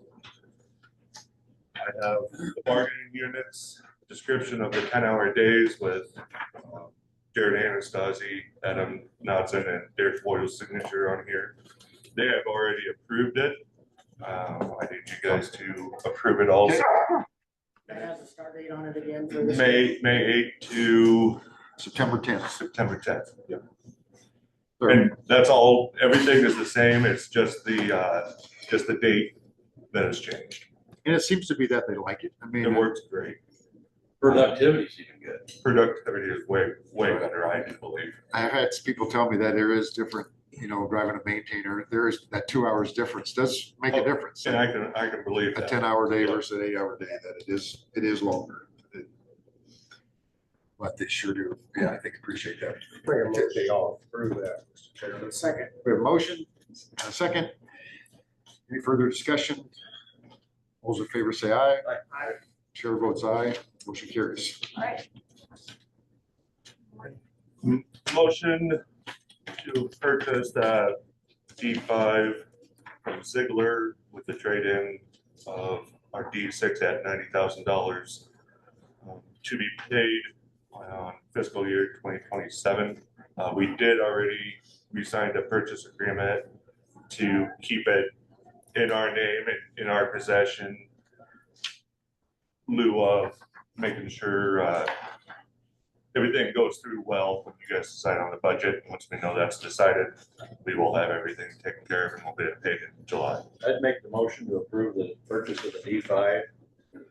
I have the bargaining units, description of the 10-hour days with Jared Anastasi, Adam Knudsen, and Derek Boyle's signature on here. They have already approved it. I need you guys to approve it also. That has a start date on it again for this. May 8th to September 10th. September 10th. Yeah. Third. And that's all, everything is the same. It's just the date that has changed. And it seems to be that they like it. I It mean, works great. Productivity's even good. Productivity is way better, I do believe. I've had people tell me that there is different, driving a maintainer, there is that 2 hours difference does make a difference. And I can believe A that. 10-hour day versus an 8-hour day, that it is longer. But they sure do. Yeah, I think appreciate that. Bring a motion, they all approve that, Mr. Chairman. Second. We have a motion, and a second. Any further discussion? All those in favor say aye. Aye. Chair votes aye. Motion carries. All right. Motion to purchase the D5 from Ziegler with the trade-in of our D6 at $90,000 to be paid on fiscal year 2027. We signed a purchase agreement to keep it in our name and in our possession, in lieu of making sure everything goes through well when you guys decide on the budget. Once we know that's decided, we will have everything taken care of and we'll get it paid in July. I'd make the motion to approve the purchase of the D5,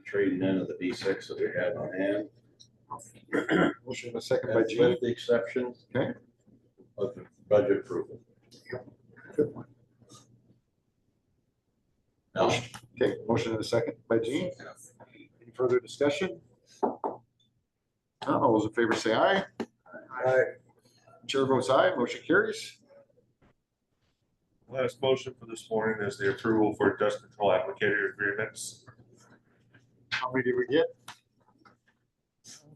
trading in of the D6 that we had on hand. Motion and a second by Gene. With the exception Okay. of the budget approval. Good one. No. Okay, motion and a second by Gene. Any further discussion? None. All those in favor say aye. Aye. Chair votes aye. Motion carries. Last motion for this morning is the approval for dust control applicator agreements. How many did we get?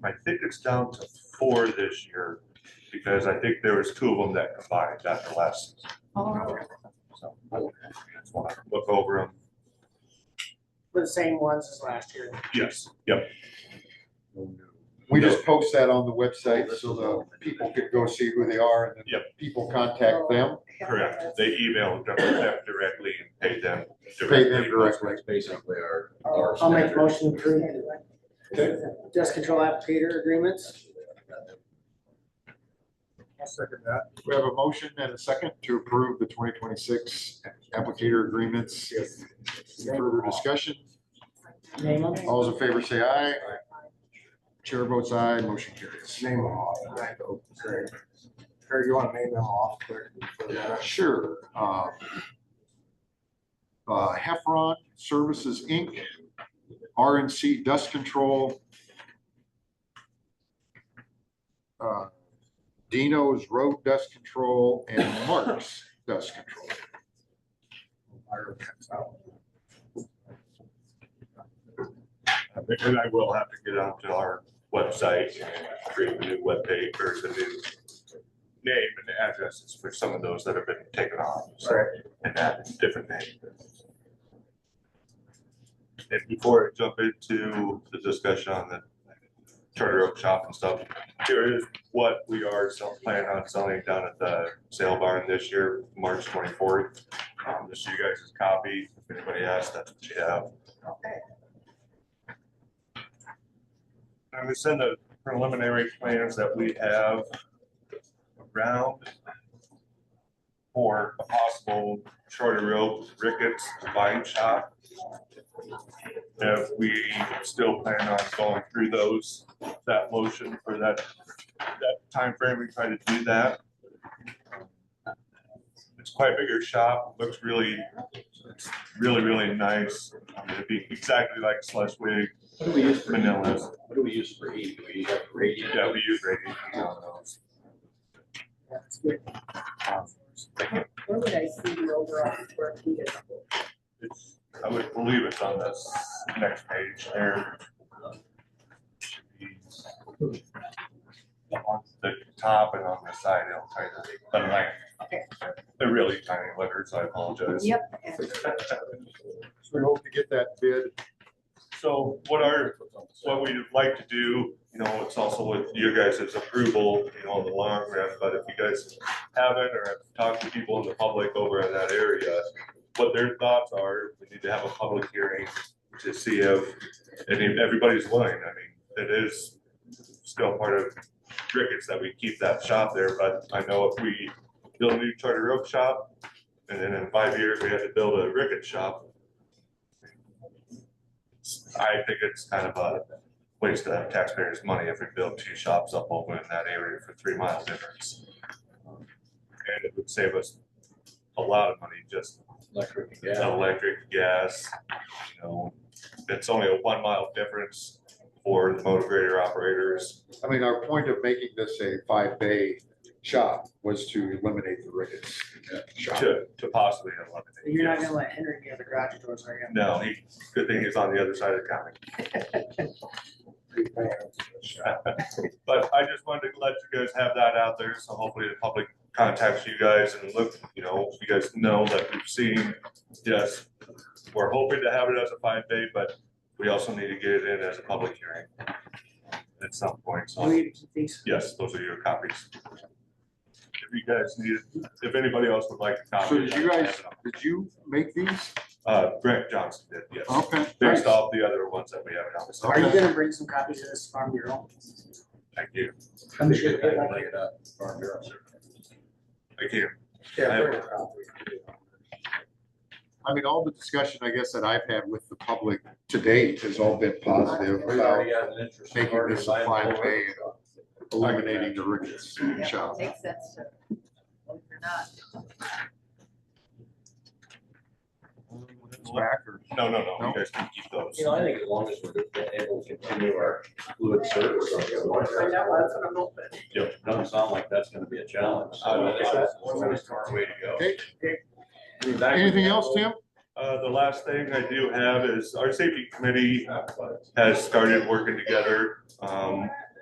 I think it's down to 4 this year because I think there was 2 of them that combined after last season. Oh, So I just want to look over them. For the same ones as last year. Yes, yep. We just post that on the website so the people could go see who they are and then Yep. people contact them. Correct. They emailed them directly and paid them Pay them directly. That's basically our I'll make a standard. motion to approve dust control applicator agreements. I'll second that. We have a motion and a second to approve the 2026 applicator agreements. Any further discussion? Name them. All those in favor say aye. Chair votes aye, motion carries. Name them off. Great. Craig, you want to name them off quick for that? Sure. Heffron Services, Inc., RNC Dust Control, Dino's Road Dust Control, and Mark's Dust Control. And I will have to get onto our website and create a new webpage or the new name and addresses for some of those that have been taken off. So, and add different names. And before I jump into the discussion on the Charter Oak shop and stuff, here is what we are planning on selling down at the sale barn this year, March 24th. Just so you guys' copy, if anybody asks, that's what you have. Okay. I'm gonna send the preliminary plans that we have around for a possible Charter Oak Ricketts wine shop. If we still plan on going through those, that motion for that timeframe, we try to do that. It's quite a bigger shop, looks really, it's really nice. I mean, it'd be exactly like Schleswig. What do we use for Manila's. What do we use for heat? Do we have radiant? Yeah, we use radiant heat on those. That's good. Where would I see the overall square feet? It's, I would believe it's on this next page there. Should be on the top and on the side, it'll tell you the length. Okay. They're really tiny letters, I apologize. Yep. So we hope to get that bid. So what we'd like to do, you know, it's also with your guys' approval, you know, in the long run, but if you guys haven't or have talked to people in the public over in that area, what their thoughts are, we need to have a public hearing to see if everybody's willing. I mean, it is still part of Ricketts that we keep that shop there, but I know if we build a new Charter Oak shop, and then in 5 years we have to build a Ricketts shop, I think it's kind of a waste of taxpayers' money if we build two shops up over in that area for 3 mile difference. And it would save us a lot of money, just Electric, electric, gas, you know, it's only a 1 mile difference for the motor grader operators. I mean, our point of making this a 5-bay shop was to eliminate the Ricketts shop. To possibly eliminate. You're not yes. gonna let Henry get the garage doors, are you? No, good thing he's on the other side of the county. But I just wanted to let you guys have that out there, so hopefully the public contacts you guys and look, you know, you guys know that we've seen, yes, we're hoping to have it as a 5-bay, but we also need to get it in as a public hearing at some point, Do we so, need to keep these? yes, those are your copies. If you guys need, if anybody else would like a copy. So did you make these? Brent Johnson did, yes, Okay. based off the other ones that we have on the side. Are you gonna bring some copies of this Farm Bureau? Thank you. I'm sure. Bring it up. Farm Bureau. Thank you. Yeah, I have- bring a copy. I mean, all the discussion, I guess, that I've had with the public to date has all been positive We about already got an interest. making this a 5-bay and eliminating the Ricketts Yeah, shop. makes sense to, believe it or not. No, you guys can keep those. You know, I think as long as we're able to continue our fluid service on the water. I know, that's what I'm hoping. Yep, doesn't sound like that's gonna be a challenge. So I think that's a smart way to go. Okay. Anything else, Tim? The last thing I do have is our safety committee has started working together.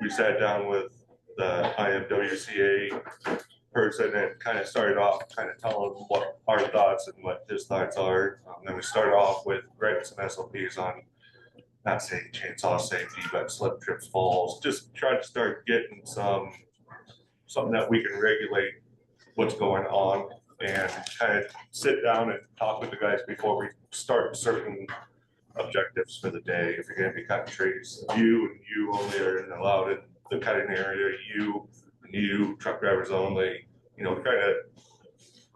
We sat down with the IMWCA person and kind of started off kind of telling them what our thoughts and what his thoughts are. Then we started off with writing some SOPs on, not saying chainsaw safety, but slip, trips, falls, just try to start getting something that we can regulate what's going on and kind of sit down and talk with the guys before we start certain objectives for the day. If you're gonna be cutting trees, you and you only are allowed in the cutting area, you and new truck drivers only, try to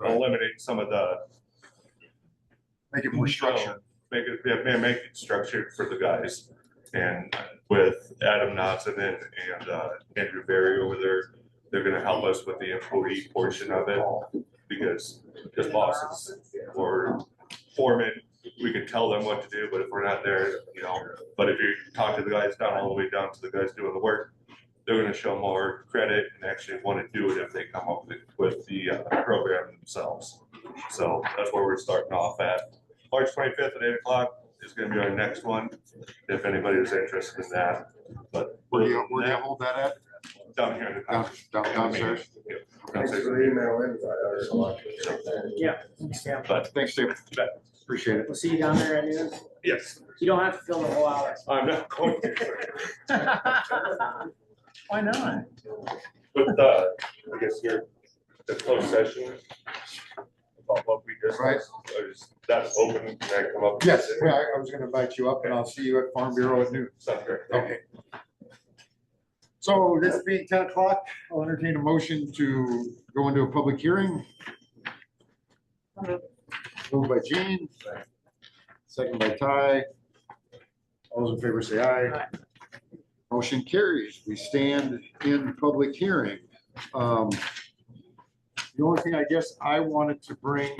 eliminate some of the. Make it more structured. Make it structured for the guys. And with Adam Knotson and Andrew Berry over there, they're gonna help us with the employee portion of it. Because bosses or foremen, we can tell them what to do, but if we're not there, but if you talk to the guys down all the way down to the guys doing the work, they're gonna show more credit and actually want to do it if they come up with the program themselves. So that's where we're starting off at. March 25th at 8 o'clock is gonna be our next one, if anybody is interested in that. But Where do you hold that at? down here in the conference. Downstairs? Thanks for the email invite. Yeah, thanks, Sam. But Thanks, Dave. Appreciate it. We'll see you down there at noon. yes, You don't have to fill the whole hour. I'm not going to. Why not? But I guess the closed session about what we discussed, is that open? Can I come up? Yes, I was gonna invite you up and I'll see you at Farm Bureau at noon. Sounds great. Okay. So this being 10 o'clock, I'll entertain a motion to go into a public hearing. Moved by Gene, second by Ty. All those in favor say aye. Motion carries. We stand in public hearing. The only thing I guess I wanted to bring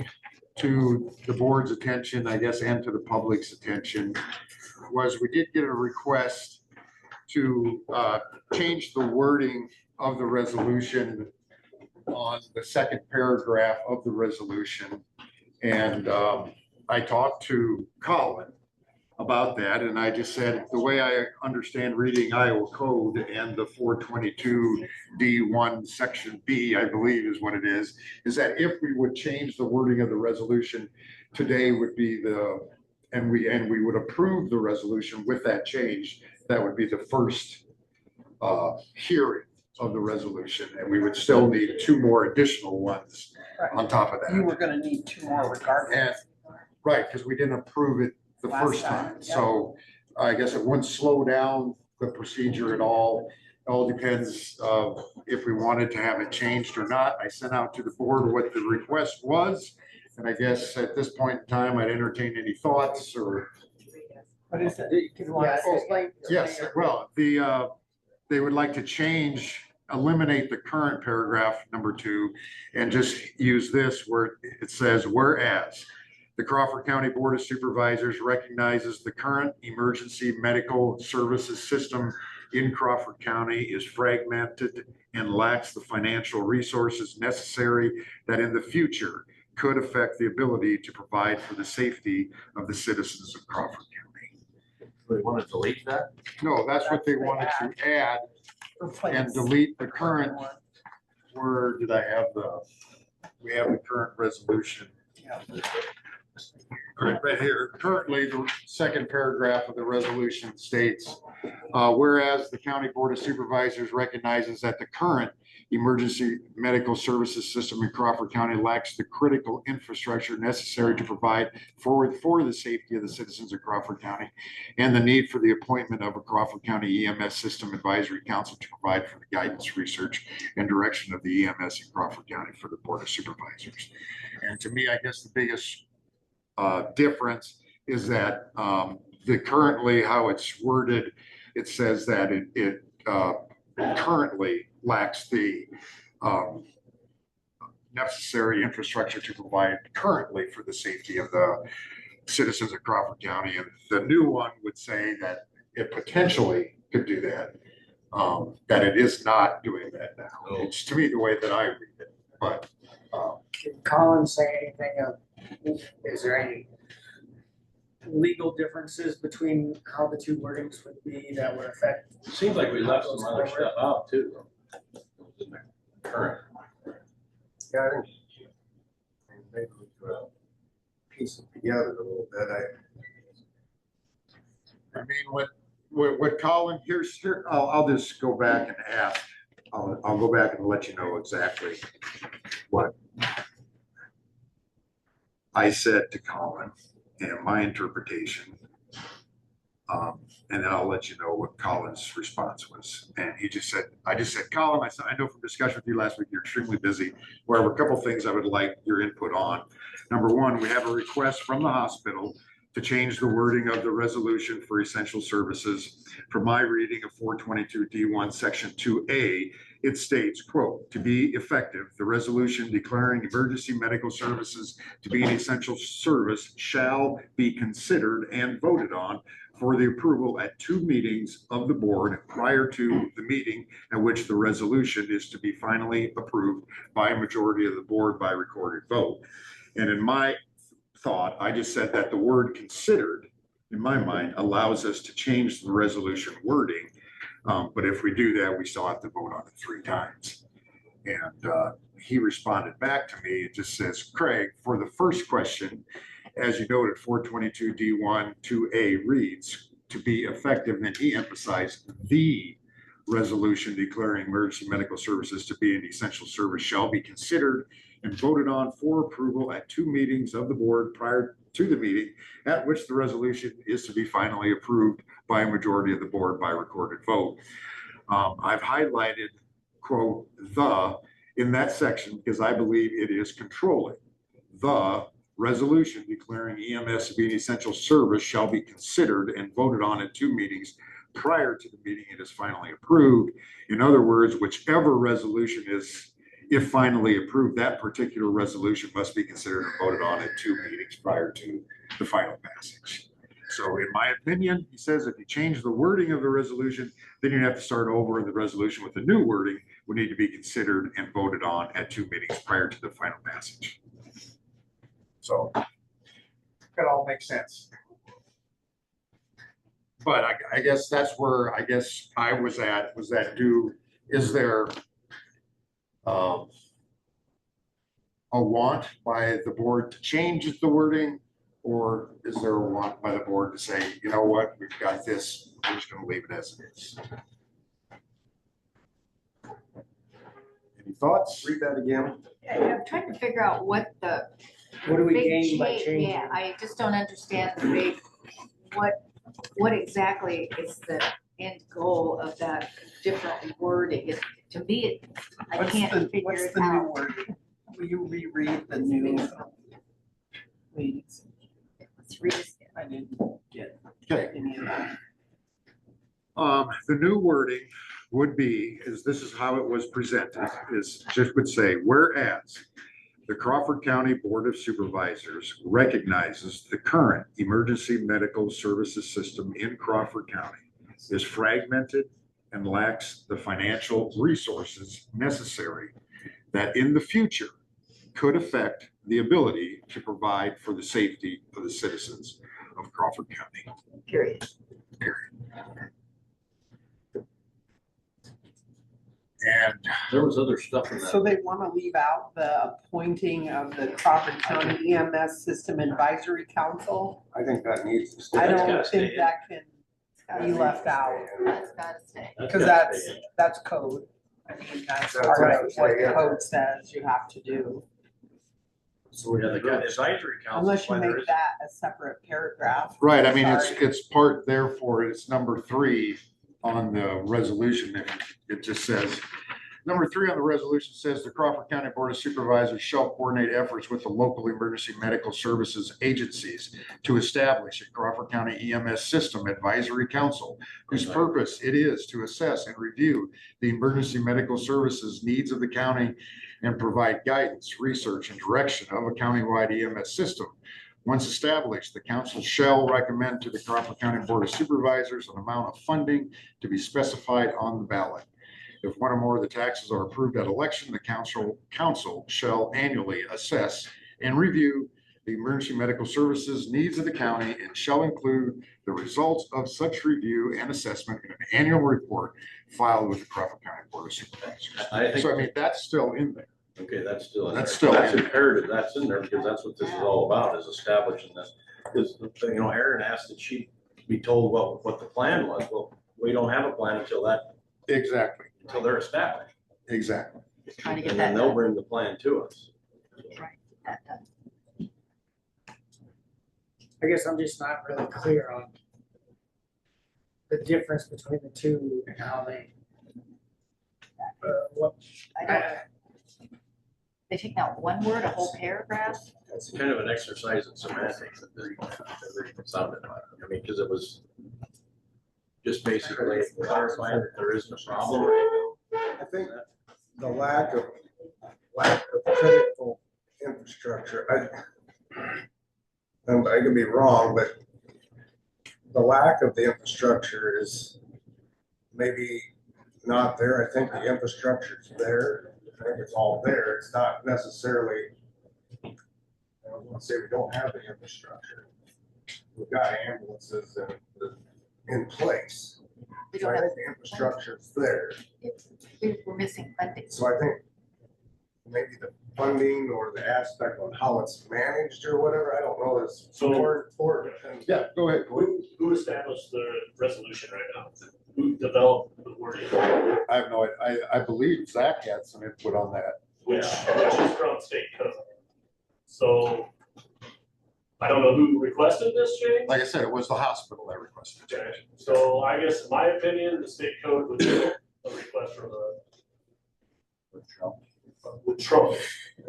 to the board's attention, I guess, and to the public's attention, was we did get a request to change the wording of the resolution on the second paragraph of the resolution. And I talked to Colin about that, and I just said, the way I understand reading Iowa code and the 422 D1 section B, I believe is what it is that if we would change the wording of the resolution, today would be and we would approve the resolution with that change, that would be the first hearing of the resolution, and we would still need two more additional ones on top of that. You were gonna need two more regardless. Right, because we didn't approve it the Last first time, time. yeah. So I guess it wouldn't slow down the procedure at all. It all depends if we wanted to have it changed or not. I sent out to the board what the request was. And I guess at this point in time, I'd entertain any thoughts or. What is it? You want to explain? Yes, well, they would like to eliminate the current paragraph number 2 and just use this where it says, whereas the Crawford County Board of Supervisors recognizes the current emergency medical services system in Crawford County is fragmented and lacks the financial resources necessary that in the future could affect the ability to provide for the safety of the citizens of Crawford County. We want to delete that? No, that's what they wanted to add and delete the current. Where did I have we have the current resolution. Right here, currently the second paragraph of the resolution states, whereas the County Board of Supervisors recognizes that the current emergency medical services system in Crawford County lacks the critical infrastructure necessary to provide for the safety of the citizens of Crawford County, and the need for the appointment of a Crawford County EMS System Advisory Council to provide for the guidance, research, and direction of the EMS in Crawford County for the Board of Supervisors. And to me, I guess the biggest difference is that currently how it's worded, it says that it currently lacks the necessary infrastructure to provide currently for the safety of the citizens of Crawford County. And the new one would say that it potentially could do that, that it is not doing that now. It's to me the way that I read it, but. Did Colin say anything is there any legal differences between how the two wordings would be that would affect? Seems like we left some other stuff out too. Current. Yeah, I think maybe we could piece it together a little bit. I mean, what Colin, here, I'll just go back and ask. I'll go back and let you know exactly what I said to Colin and my interpretation And then I'll let you know what Colin's response was. And he just said, I just said, Colin, I know from discussion with you last week, you're extremely busy. However, a couple things I would like your input on. Number one, we have a request from the hospital to change the wording of the resolution for essential services. From my reading of 422D1 Section 2A, it states, quote, to be effective, the resolution declaring emergency medical services to be an essential service shall be considered and voted on for the approval at 2 meetings of the board prior to the meeting at which the resolution is to be finally approved by a majority of the board by recorded vote. And in my thought, I just said that the word considered, in my mind, allows us to change the resolution wording. But if we do that, we still have to vote on it 3 times. And he responded back to me. It just says, Craig, for the first question, as you noted, 422D1 2A reads, to be effective, and he emphasized the resolution declaring emergency medical services to be an essential service shall be considered and voted on for approval at 2 meetings of the board prior to the meeting at which the resolution is to be finally approved by a majority of the board by recorded vote. I've highlighted, quote, the in that section because I believe it is controlling. The resolution declaring EMS to be an essential service shall be considered and voted on at 2 meetings prior to the meeting it is finally approved. In other words, whichever resolution is, if finally approved, that particular resolution must be considered and voted on at 2 meetings prior to the final passage. So in my opinion, he says if you change the wording of the resolution, then you have to start over, and the resolution with the new wording would need to be considered and voted on at 2 meetings prior to the final passage. So it all makes sense. But I guess that's where I was at, was that is there a want by the board to change the wording, or is there a want by the board to say, you know what, we've got this, we're just going to leave it as it is? Any thoughts? Read that again. I'm trying to figure out what the What do we big gain by change, changing? yeah, I just don't understand the big, what exactly is the end goal of that different wording? To me, I can't figure What's it the new out. wording? Will you reread the new? Please, Let's read it. I didn't get Okay. any of that. The new wording would be, this is how it was presented, is just would say, whereas the Crawford County Board of Supervisors recognizes the current emergency medical services system in Crawford County is fragmented and lacks the financial resources necessary that in the future could affect the ability to provide for the safety of the citizens of Crawford County. Period. And There was other stuff in So that. they want to leave out the appointing of the Crawford County EMS System Advisory Council. I think that needs to stay. I That's don't gotta stay think in. that can be left out, That's gotta stay. because that's code. I mean, that's That's part of right. what the code says you have to do, So we have the advisory council. unless you why there make is- that a separate paragraph. right, I mean, Sorry. it's part, therefore, it's number 3 on the resolution. It just says, number 3 on the resolution says the Crawford County Board of Supervisors shall coordinate efforts with the local emergency medical services agencies to establish a Crawford County EMS System Advisory Council, whose purpose it is to assess and review the emergency medical services needs of the county and provide guidance, research, and direction of a countywide EMS system. Once established, the council shall recommend to the Crawford County Board of Supervisors an amount of funding to be specified on the ballot. If one or more of the taxes are approved at election, the council shall annually assess and review the emergency medical services needs of the county and shall include the results of such review and assessment in an annual report filed with the Crawford County Board of Supervisors. I think, So I mean, that's still in there. okay, that's still in there. That's still That's in there. imperative, that's in there, because that's what this is all about, is establishing this. Because, Aaron asked that she be told what the plan was. Well, we don't have a plan until they're established. Exactly. Trying to get And that then they'll done. bring the plan to us. Trying to get that done. I guess I'm just not really clear on the difference between the two and how they. What, I don't, they take out one word, a whole paragraph? It's kind of an exercise in semantics that they sounded like. I mean, because it was just basically clarifying that there isn't a problem right now. I think the lack of critical infrastructure, I could be wrong, but the lack of the infrastructure is maybe not there. I think the infrastructure's there. I think it's all there. It's not necessarily, I don't want to say we don't have the infrastructure. We've got ambulances in place. We So don't I have, think the infrastructure's there. we're missing funding. So I think maybe the funding or the aspect on how it's managed or whatever, I don't know, is So- more important. Yeah, go ahead, Corey. Who established the resolution right now? Who developed the wording? I have no, I believe Zach had some input on that. Which is from state code. So I don't know who requested this change. Like I said, it was the hospital that requested the Okay, change. so I guess in my opinion, the state code would do a request from would trump.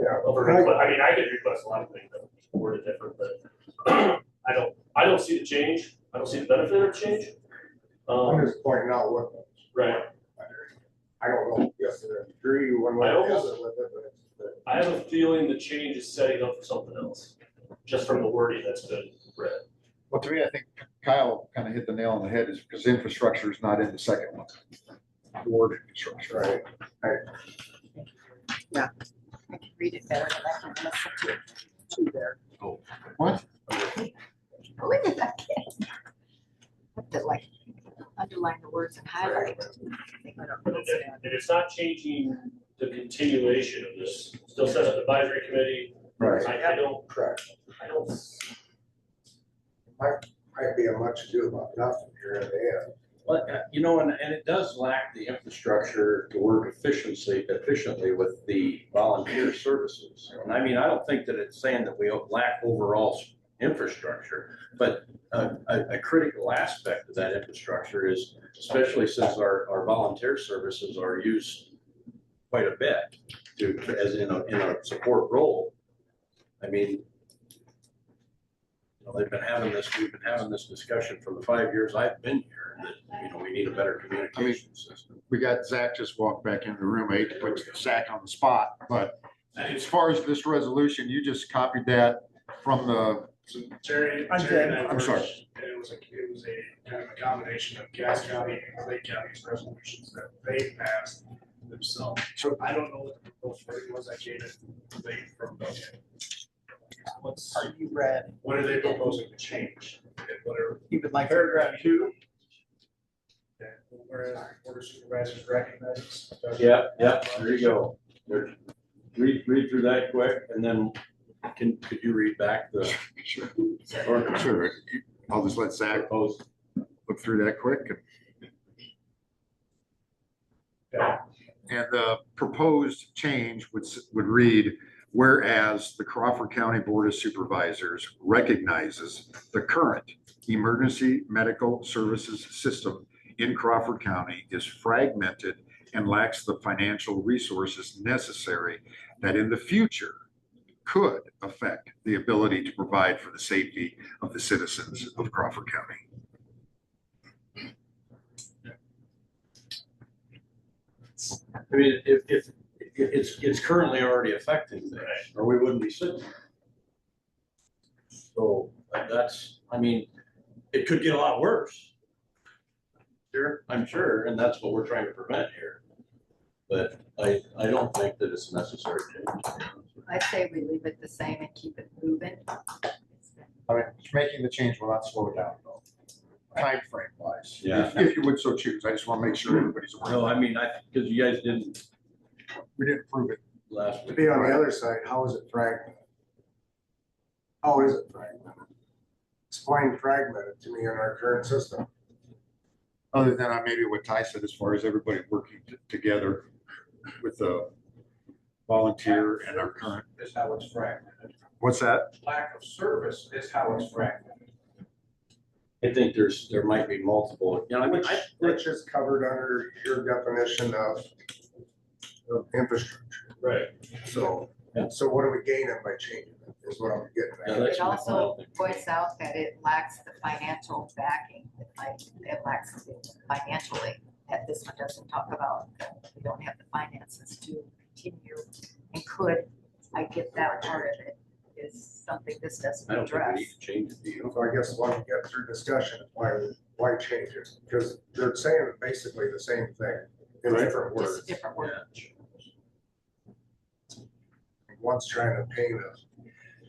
Yeah. I mean, I could request a lot of things that would word it different, but I don't see the change. I don't see the benefit of change. I'm just pointing out what, Right. I don't know, yes, I agree one way I or the almost- other with it, but it's. I have a feeling the change is setting up for something else, just from the wording that's been read. Well, to me, I think Kyle kind of hit the nail on the head is because infrastructure is not in the second one. Ward infrastructure. Right. I can read it better than I can listen to there. What? Look at that kid. Have to like underline the words and highlight. I don't And understand. it's not changing the continuation of this, still set up advisory committee. Right. I don't, Correct. I don't, Might be a much ado about nothing here at the end. Well, you know, and it does lack the infrastructure to work efficiently with the volunteer services. And I mean, I don't think that it's saying that we lack overall infrastructure, but a critical aspect of that infrastructure is, especially since our volunteer services are used quite a bit as in a support role. I mean, we've been having this discussion for the 5 years I've been here, that, we need a better communication system. We got Zach just walked back into the room. I hate to put Zach on the spot, but as far as this resolution, you just copied that from the, So Jerry and I I'm worked, sorry. and it was a kind of a combination of Cass County and Clay County's resolutions that they passed themselves. So- I don't know what the proposed version was, I gave it late from those. Are you read? What are they proposing to change? And whatever, You would like. paragraph 2. Whereas Board of Supervisors recognizes. Yeah, there you go. Read through that quick, and then could you read back the sure, I'll just let Zach proposed? look through that quick. And the proposed change would read, whereas the Crawford County Board of Supervisors recognizes the current emergency medical services system in Crawford County is fragmented and lacks the financial resources necessary that in the future could affect the ability to provide for the safety of the citizens of Crawford County. I mean, if it's currently already affecting things, or we wouldn't be sitting here. So that's, I mean, it could get a lot worse. Sure, I'm sure, and that's what we're trying to prevent here. But I don't think that it's necessary change. I say we leave it the same and keep it moving. I mean, making the change will not slow it down though, time frame wise. Yeah. If you would so choose. I just want to make sure everybody's aware. No, I mean, because you guys didn't We didn't prove it. last To week. be on the other side, how is it fragmented? How is it fragmented? Explain fragmented to me in our current system. Other than maybe what Ty said, as far as everybody working together with the volunteer and our current. Is how it's fragmented. What's that? Lack of service is how it's fragmented. I think there might be multiple, you know, I mean, Which is covered under your definition of infrastructure. Right. So, Yeah. so what are we gaining by changing it, is what I'm getting Yeah, at. that's It my also point. points out that it lacks the financial backing, it lacks it financially, that this one doesn't talk about. We don't have the finances to continue, and could, I get that part of it, is something this doesn't I don't think we address. need to change it, do you? So I guess when we get through discussion, why change it? Because they're saying basically the same thing in Right. different Just words. a different word. One's trying to paint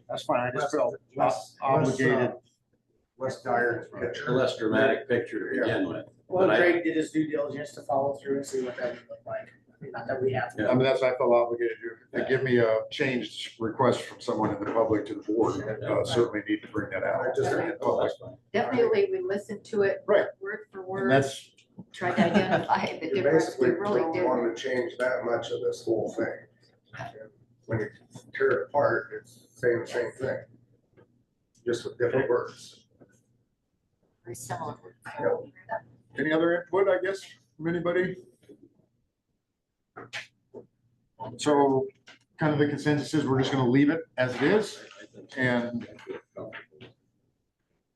That's fine, I just a felt less obligated. less dire A picture. less dramatic picture to begin with. Well, But I- Craig did his due diligence to follow through and see what that would look like. I mean, not that we have to. I mean, that's, I felt obligated to give me a changed request from someone in the public to the board, certainly need to bring that out. I just- Oh, that's fine. Definitely, we listened to it Right. word for And word, that's, tried to identify the You difference, we basically really don't did. want to change that much of this whole thing. And when you tear it apart, it's saying the same thing, just with different words. Very similar. any other input, I guess, from anybody? So kind of the consensus is we're just gonna leave it as it is, and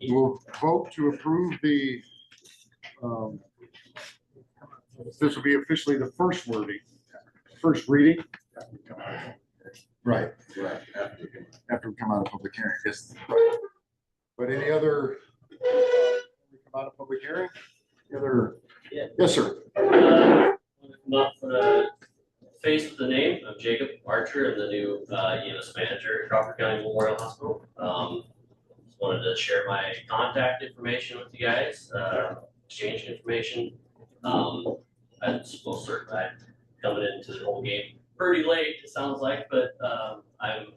we'll vote to approve the, this will be officially the first wording, first reading. Right, Right. after we come out of public hearing, yes. Right. But any other, we come out of public hearing, any other? Yeah. Yes, sir. Not for the face with the name, I'm Jacob Archer, I'm the new EMS manager at Crawford County Memorial Hospital. Just wanted to share my contact information with you guys, exchange information. I'm supposed to, I'm coming into the whole game pretty late, it sounds like, but I'm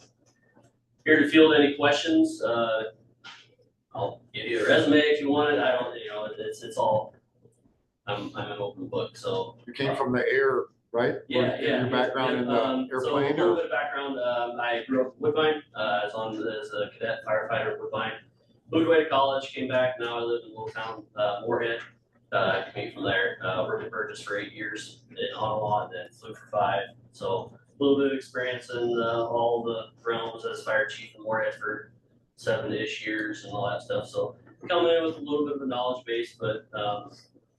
here to field any questions. I'll give you a resume if you want it, I don't, you know, it's all, I'm an open book, so. You came from the air, right? Yeah, yeah. Your background in the So a airplane little or? bit of background, I grew up in Woodbine, as a cadet firefighter in Woodbine. Moved away to college, came back, now I live in a little town, Moorhead. Commute from there, worked at Burgess for 8 years in Ottawa, and then flew for 5. So a little bit of experience in all the realms as fire chief in Moorhead for 7-ish years and all that stuff. So coming in with a little bit of a knowledge base, but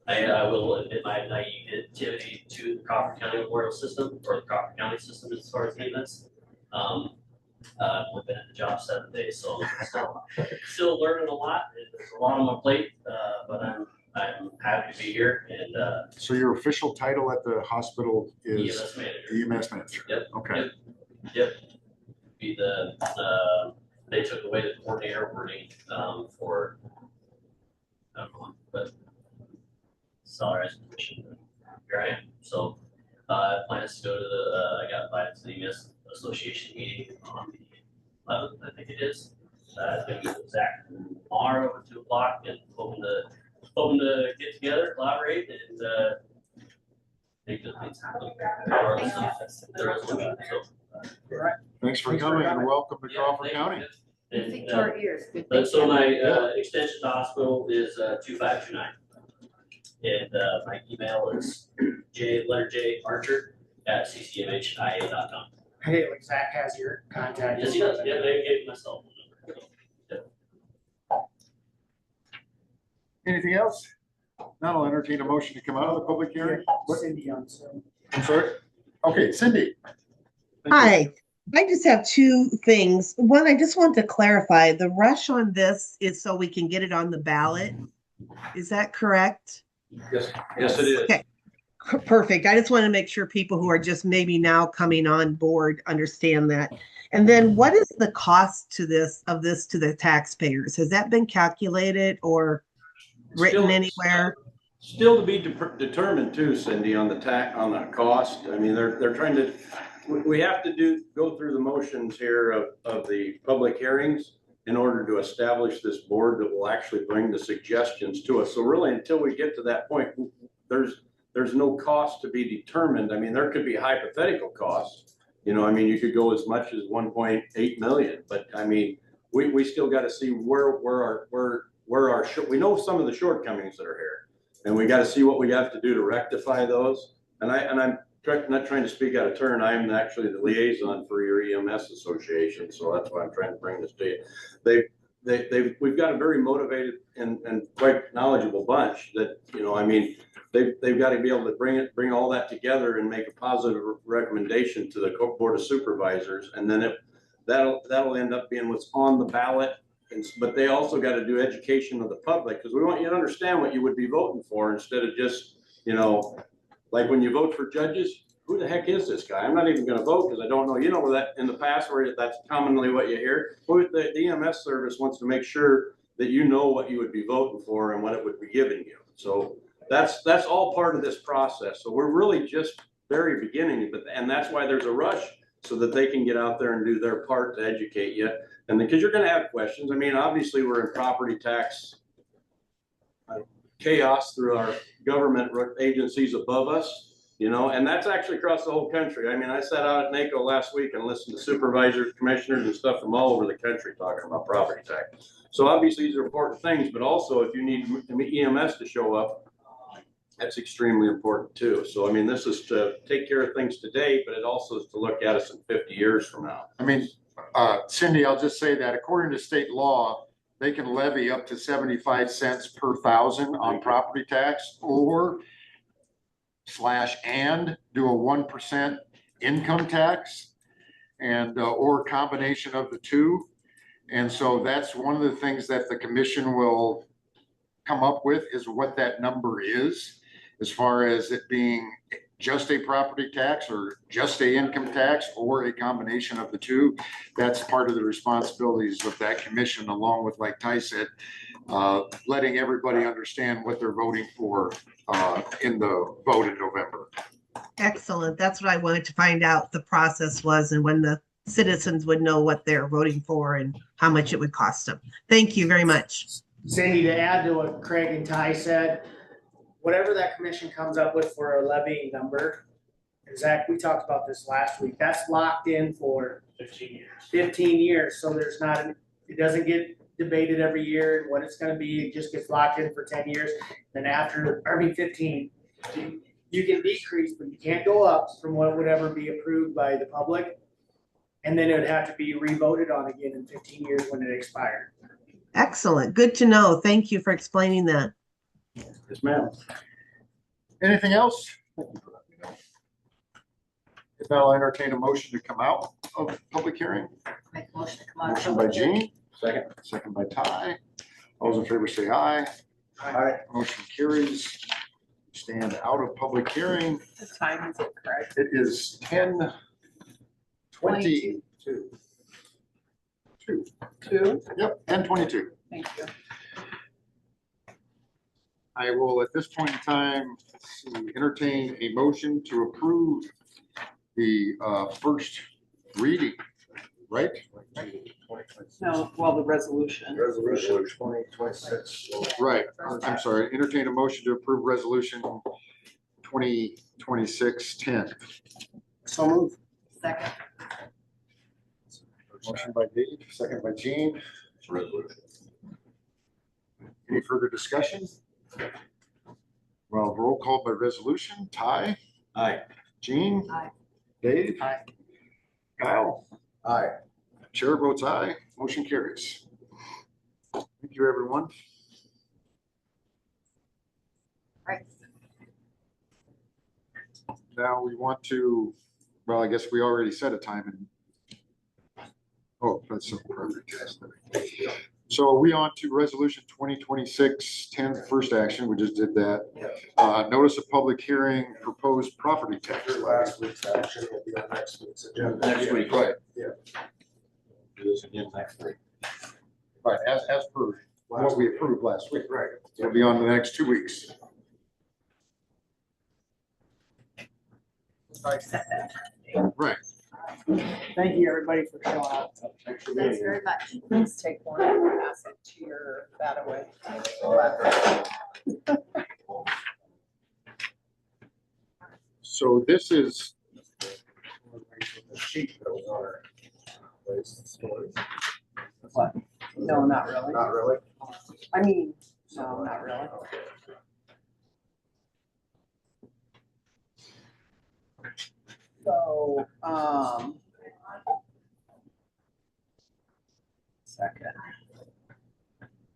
I will admit my naivety to the Crawford County Memorial System, or the Crawford County system as far as maintenance. We've been at the job 7 days, so still learning a lot. There's a lot on my plate, but I'm happy to be here, and So your official title at the hospital is EMS manager. EMS manager? Yep. Okay. Yep. Be the they took away the coordinator wording for I don't know, but salaries position. Here I am. So plans to go to the I got invited to the EMS Association meeting on the 11th, I think it is. It's gonna be with Zach tomorrow at 2 o'clock, and hoping to get together, collaborate, and make good things happen. Regardless of the resolution. So, Thanks for coming and welcome to yeah, Crawford thank you. County. And, Think to our ears, good thing. so my extension to hospital is 2529. And my email is J Archer at ccmhia.com. Hey, like Zach has your contact. Yes, he does. Yeah, they gave myself. Anything else? Now I'll entertain a motion to come out of the public hearing. What? Cindy on Zoom. I'm sorry? Okay, Cindy. Thank you. Hi, I just have two things. One, I just want to clarify, the rush on this is so we can get it on the ballot. Is that correct? Yes, yes, it is. Okay. Perfect. I just want to make sure people who are just maybe now coming on board understand that. And then what is the cost to this to the taxpayers? Has that been calculated or written Still- anywhere? Still to be determined too, Cindy, on the cost. I mean, they're trying to, we have to go through the motions here of the public hearings in order to establish this board that will actually bring the suggestions to us. So really, until we get to that point, there's no cost to be determined. I mean, there could be hypothetical costs. You know, I mean, you could go as much as 1.8 million, but I mean, we still got to see where where we know some of the shortcomings that are here. And we gotta see what we have to do to rectify those. And I'm not trying to speak out of turn. I'm actually the liaison for your EMS association, so that's why I'm trying to bring this to you. We've got a very motivated and quite knowledgeable bunch that, you know, I mean, they've got to be able to bring all that together and make a positive recommendation to the Board of Supervisors, and then that'll end up being what's on the ballot. But they also got to do education of the public, because we want you to understand what you would be voting for, instead of just, you know, like when you vote for judges, who the heck is this guy? I'm not even going to vote because I don't know. You know, that in the past where that's commonly what you hear. The EMS service wants to make sure that you know what you would be voting for and what it would be giving you. So that's all part of this process. So we're really just very beginning, and that's why there's a rush, so that they can get out there and do their part to educate you. And because you're going to have questions. I mean, obviously we're in property tax chaos through our government agencies above us, you know, and that's actually across the whole country. I mean, I sat out at NACO last week and listened to supervisors, commissioners, and stuff from all over the country talking about property tax. So obviously these are important things, but also if you need EMS to show up, that's extremely important too. So, I mean, this is to take care of things today, but it also is to look at us in 50 years from now. I mean, Cindy, I'll just say that according to state law, they can levy up to 75 cents per thousand on property tax, or and do a 1% income tax, and or combination of the two. And so that's one of the things that the commission will come up with, is what that number is, as far as it being just a property tax or just a income tax or a combination of the two. That's part of the responsibilities of that commission, along with, like Ty said, letting everybody understand what they're voting for in the vote in November. Excellent. That's what I wanted to find out the process was, and when the citizens would know what they're voting for and how much it would cost them. Thank you very much. Cindy, to add to what Craig and Ty said, whatever that commission comes up with for a levying number, and Zach, we talked about this last week, that's locked in for 15 years. 15 years. So there's not, it doesn't get debated every year and what it's going to be. It just gets locked in for 10 years. Then after, 15, you can decrease, but you can't go up from what would ever be approved by the public. And then it would have to be revoted on again in 15 years when it expired. Excellent. Good to know. Thank you for explaining that. Yes, ma'am. Anything else? If not, I'll entertain a motion to come out of public hearing. Make a motion to come out. Motion by Jean, Second. second by Ty. All those in favor say aye. Aye. Motion carries. Stand out of public hearing. The time is it correct? It is 10:22. Yep, 10:22. Thank you. I will, at this point in time, entertain a motion to approve the first reading, right? No, well, the resolution. Resolution 2026. Right, I'm sorry, entertain a motion to approve resolution 2026-10. So move. Second. Motion by Dave, second by Jean. It's a resolution. Any further discussion? Well, roll call by resolution. Ty? Aye. Jean? Aye. Dave? Aye. Kyle? Aye. Chair votes aye. Motion carries. Thank you, everyone. Right. Now we want to, well, I guess we already set a time and, oh, that's some property tax. So are we on to resolution 2026-10, first action? We just did that. Notice of public hearing, proposed property tax. Last week's action will be on next week's agenda. Next week. Right, Do this again next week. right, as per what we approved last week. Right. It'll be on the next 2 weeks. Right. Thank you, everybody, for showing up. Thanks for Thanks very much. Please take one and pass it to your that away. So this is, The sheet that was on our place. What? No, not really. Not really. I mean, no, not really. So, second.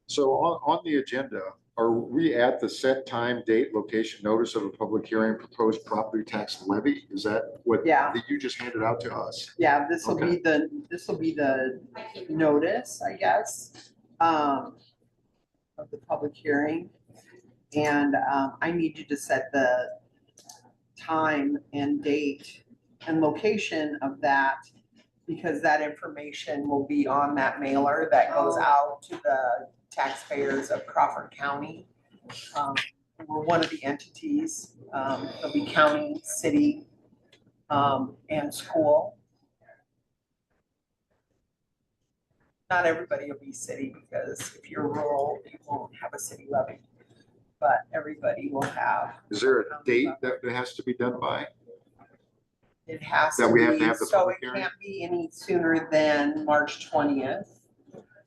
So on the agenda, are we at the set time, date, location, notice of a public hearing, proposed property tax levy? Is that what Yeah. that you just handed out to us? Yeah, this will Okay. be the notice, I guess, of the public hearing. And, I need you to set the time and date and location of that, because that information will be on that mailer that goes out to the taxpayers of Crawford County. We're one of the entities, it'll be county, city, and school. Not everybody will be city, because if you're rural, you won't have a city levy, but everybody will have. Is there a date that it has to be done by? It has That to we have to be, have the so public it hearing? can't be any sooner than March 20th.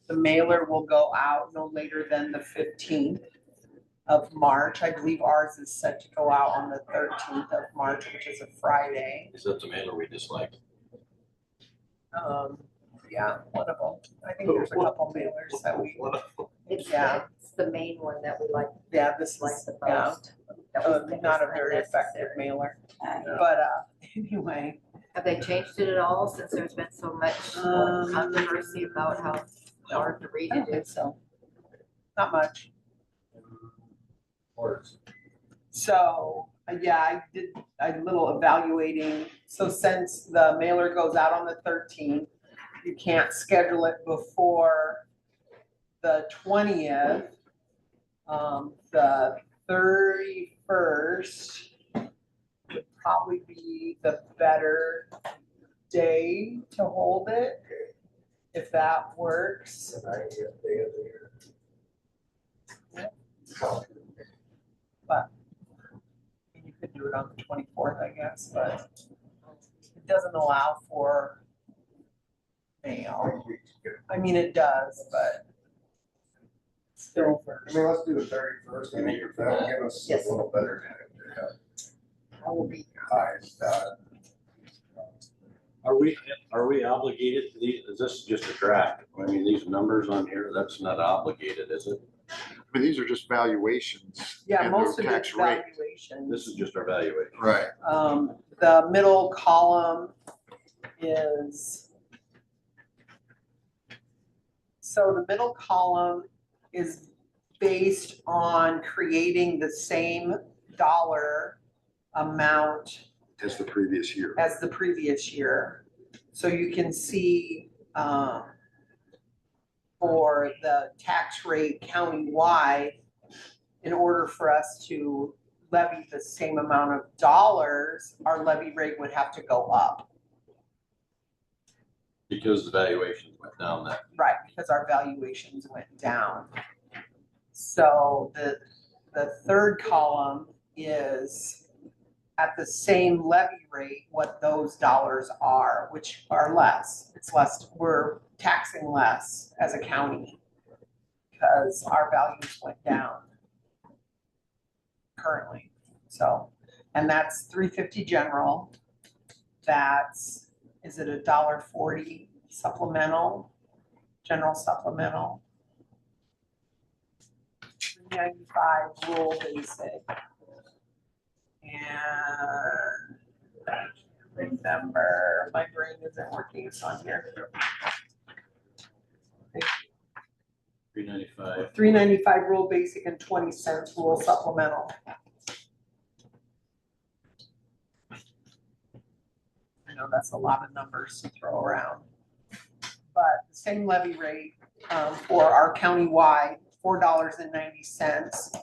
The mailer will go out no later than the 15th of March. I believe ours is set to go out on the 13th of March, which is a Friday. Is that the mailer we disliked? Yeah, one of them. I think there's a couple mailers that we, It's Yeah. it's the main one that we like, yeah, this like is, the yeah, most. That we think not a is very effective unnecessary. mailer. But, anyway, Have they changed it at all since there's been so much controversy about how hard to read I don't it think is? so. Not much. So, yeah, I did a little evaluating. So since the mailer goes out on the 13th, you can't schedule it before the 20th. The 31st would probably be the better day to hold it, if that works. But you could do it on the 24th, I guess, but it doesn't allow for mail. I mean, it does, but still. I mean, let's do the 31st, I think that'll give us a Yes. little better time to I will be. advise that. Are we obligated to these? Is this just a draft? I mean, these numbers on here, that's not obligated, is it? But these are just valuations. Yeah, and most their of it's tax rate. valuations. This is just our valuation. Right. The middle column is, so the middle column is based on creating the same dollar amount As the previous year. as the previous year. So you can see, for the tax rate countywide, in order for us to levy the same amount of dollars, our levy rate would have to go up. Because the valuations went down that. Right, because our valuations went down. So the third column is at the same levy rate, what those dollars are, which are less. It's less, we're taxing less as a county because our values went down currently. So, and that's 350 general. That's, is it $1.40 supplemental, general supplemental? 395 rural basic. And remember, my brain isn't working, it's on here. 395. 395 rural basic and 20 cents rural supplemental. I know that's a lot of numbers to throw around. But the same levy rate for our countywide, $4.90,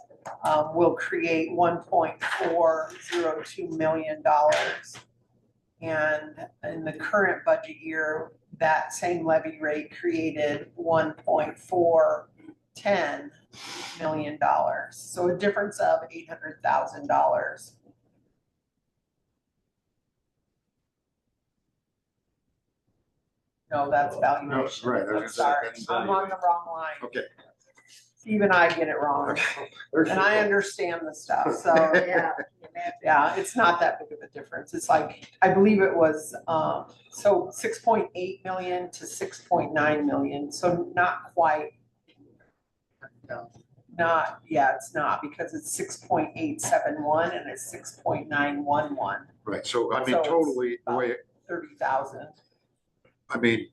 will create $1.402 million. And in the current budget year, that same levy rate created $1.410 million. So a difference of $800,000. No, that's valuation. right, I was I'm gonna say, sorry, that's I'm on the wrong line. Okay. Steve and I get it wrong, and I understand the stuff, so, Yeah. yeah, it's not that big of a difference. It's like, I believe it was, so 6.8 million to 6.9 million, so not quite. Yeah, it's not, because it's 6.871 and it's 6.911, Right, so I mean, So it's totally, the way, 30,000. I mean,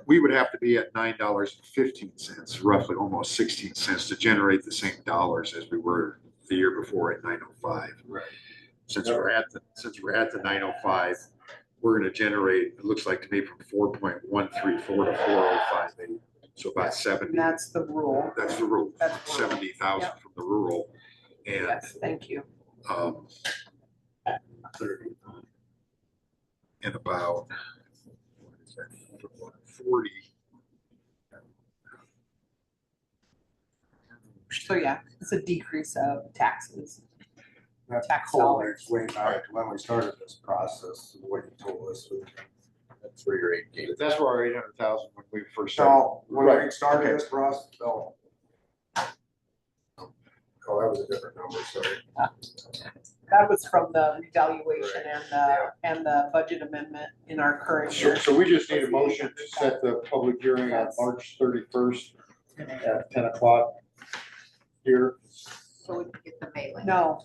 we would have to be at $9.15, roughly almost 16 cents to generate the same dollars as we were the year before at 9.05. Right. Since we're at the 9.05, we're gonna generate, it looks like to me, from 4.134 to 4.058. So about 70. And that's the rule. That's the rule. That's rural. 70,000 Yep. from the rural. And Yes, thank you. um, and about, what is that, 40. So yeah, it's a decrease of taxes. That Tax correlates dollars. way back to when we started this process, what you told us. That's where your 8 That's where our 800,000 when we first started. So when we Right. started Okay. this process, oh, that was a different number, sorry. That was from the revaluation and the budget amendment in our current So, year. so we just need a motion to set the public hearing on Yes. March 31st at 10 o'clock here. So we can get the mailing. No,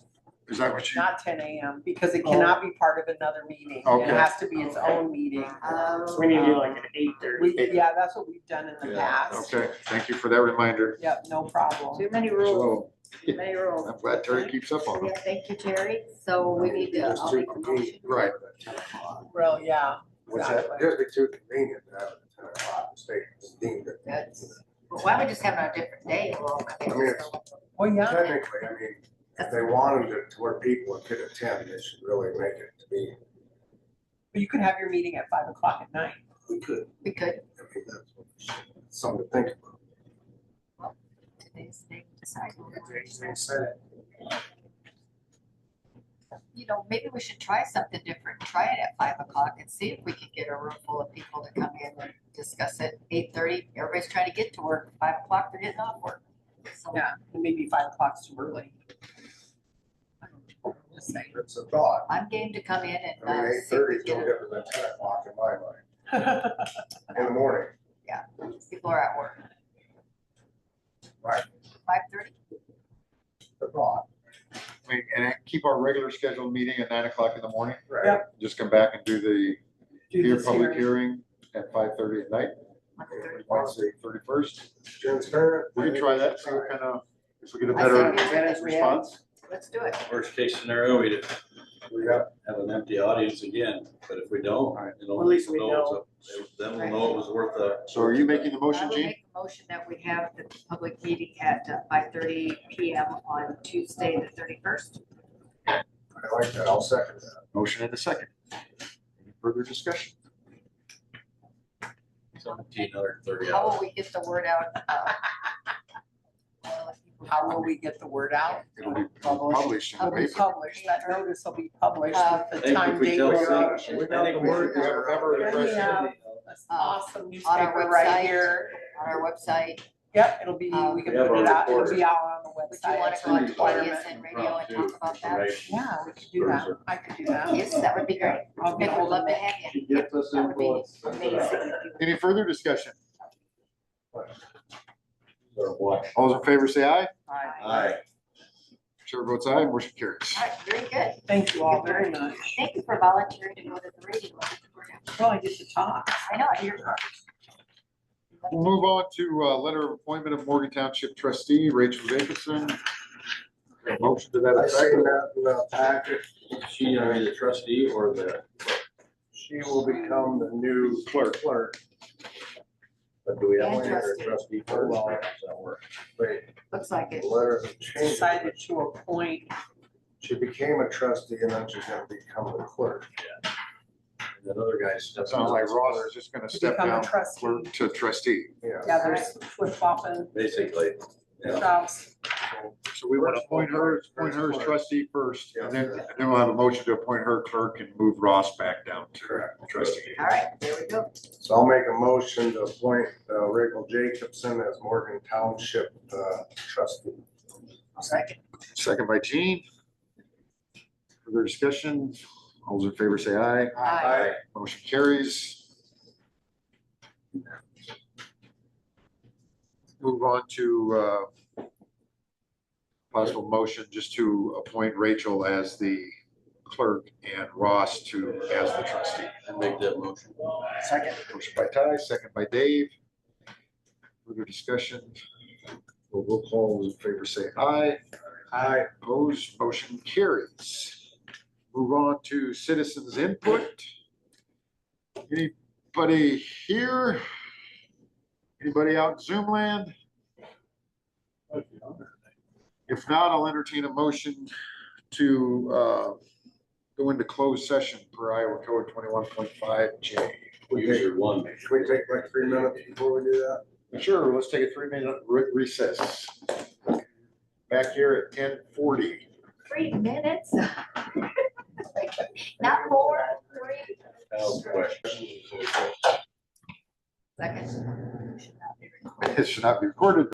Is that what you? not 10 a.m. because it cannot be part of another meeting. It Okay. has to be its own meeting. So we need to do like an 8:30. Yeah, that's what we've done in the past. Okay, thank you for that reminder. Yep, no problem. Too many rules, So, too many rules. I'm glad Terry keeps up on Yeah, them. thank you, Terry. So we need to, Just I'll too make a motion. convenient. Right. at 10 o'clock. Well, yeah. What's that? exactly. It'd be too convenient to have it at 10 o'clock, the state deemed it. That's, but why don't we just have it on a different day? Well, I mean, it's- Well, yeah, Technically, I mean, if they wanted it to where people could attend, they should really make it to be. but you could have your meeting at 5 o'clock at night. We could. we could, I mean, that's something to think about. today's thing, decide. They said it. You know, maybe we should try something different. Try it at 5 o'clock and see if we can get a room full of people to come in and discuss it. 8:30, everybody's trying to get to work. 5 o'clock, they're getting off work. So Yeah, and maybe 5 o'clock's too early. Just saying. It's a thought. I'm game to come in and I mean, see if we 8:30 is can no get it. different than 10 o'clock in my mind, in the morning. People are at work. Right. 5:30? The thought. I mean, and keep our regular scheduled meeting at 9 o'clock in the morning. Right. Yep. Just come back and do the Do this public hearing. hearing at 5:30 at night, On the 31st? Wednesday, 31st. Transparent. We can try that, see what kind of, if we get a I better think it's- response. Let's do it. Worst case scenario, we'd We got, have an empty audience again, but if we don't, you know. Well, at least we know it's a- Then we'll know it was worth the. So are you making the I motion, will Gene? make a motion that we have the public meeting at 5:30 PM on Tuesday, the 31st. I like that, I'll second that. Motion and a second. Any further discussion? 1,730 How hours. will we get the word out? How will we get the word out? It'll be Published. published in the It'll be paper. published, that notice will be published Uh, with I the think time, if we date, tell location. We I got think the we word should have a member of the Then press. we have an awesome newspaper right website. here. On our website, Yep, it'll be, we can We have put our it out, it'll reporter. be out on the would you website. want It's to a go on requirement. KSN radio and talk about that? Yeah, we could do that, I could do that. Yes, that would be great. I'll get We'd hold of love to it. have you. Get this That would be influence. amazing. Any further discussion? Or what? All those in favor say aye. Aye. Chair votes aye, motion carries. All right, very good. Thank you all very much. Thank you for volunteering to go to the radio. Well, I get to talk. I know, I hear. We'll move on to letter of appointment of Morgan Township trustee Rachel Jacobson. Motion to that I seen effect. that in the packet. She gonna be the trustee or the, She will become the new clerk. but do we have And one here, trustee. trustee first? How does that work? Wait, Looks like it. the letter of change. Decided to appoint, She became a trustee and then she's gonna become the clerk. And that other guy's. That sounds like Ross is just gonna to step become a down trustee. clerk to trustee. Yeah. Yeah, there's flip flopping Basically, yeah. jobs. So So we want to appoint her as trustee first, and then we'll have a motion to appoint her clerk and move Ross back down to trustee. All right, there we go. So I'll make a motion to appoint Rachel Jacobson as Morgan Township trustee. Second. Second by Gene. Further discussion? All those in favor say aye. Aye. Motion carries. Move on to possible motion just to appoint Rachel as the clerk and Ross as the trustee. And make that motion. Second. Motion by Ty, second by Dave. Further discussion? We'll call. All those in favor say aye. Aye. Opposed, motion carries. Move on to citizens input. Anybody here? Anybody out in Zoom land? If not, I'll entertain a motion to go into closed session per Iowa Code 21.5J. We usually one. Should we take like 3 minutes before we do that? Sure, let's take a 3-minute recess. Back here at 10:40. 3 minutes? Not more, 3. Second. It should not be recorded.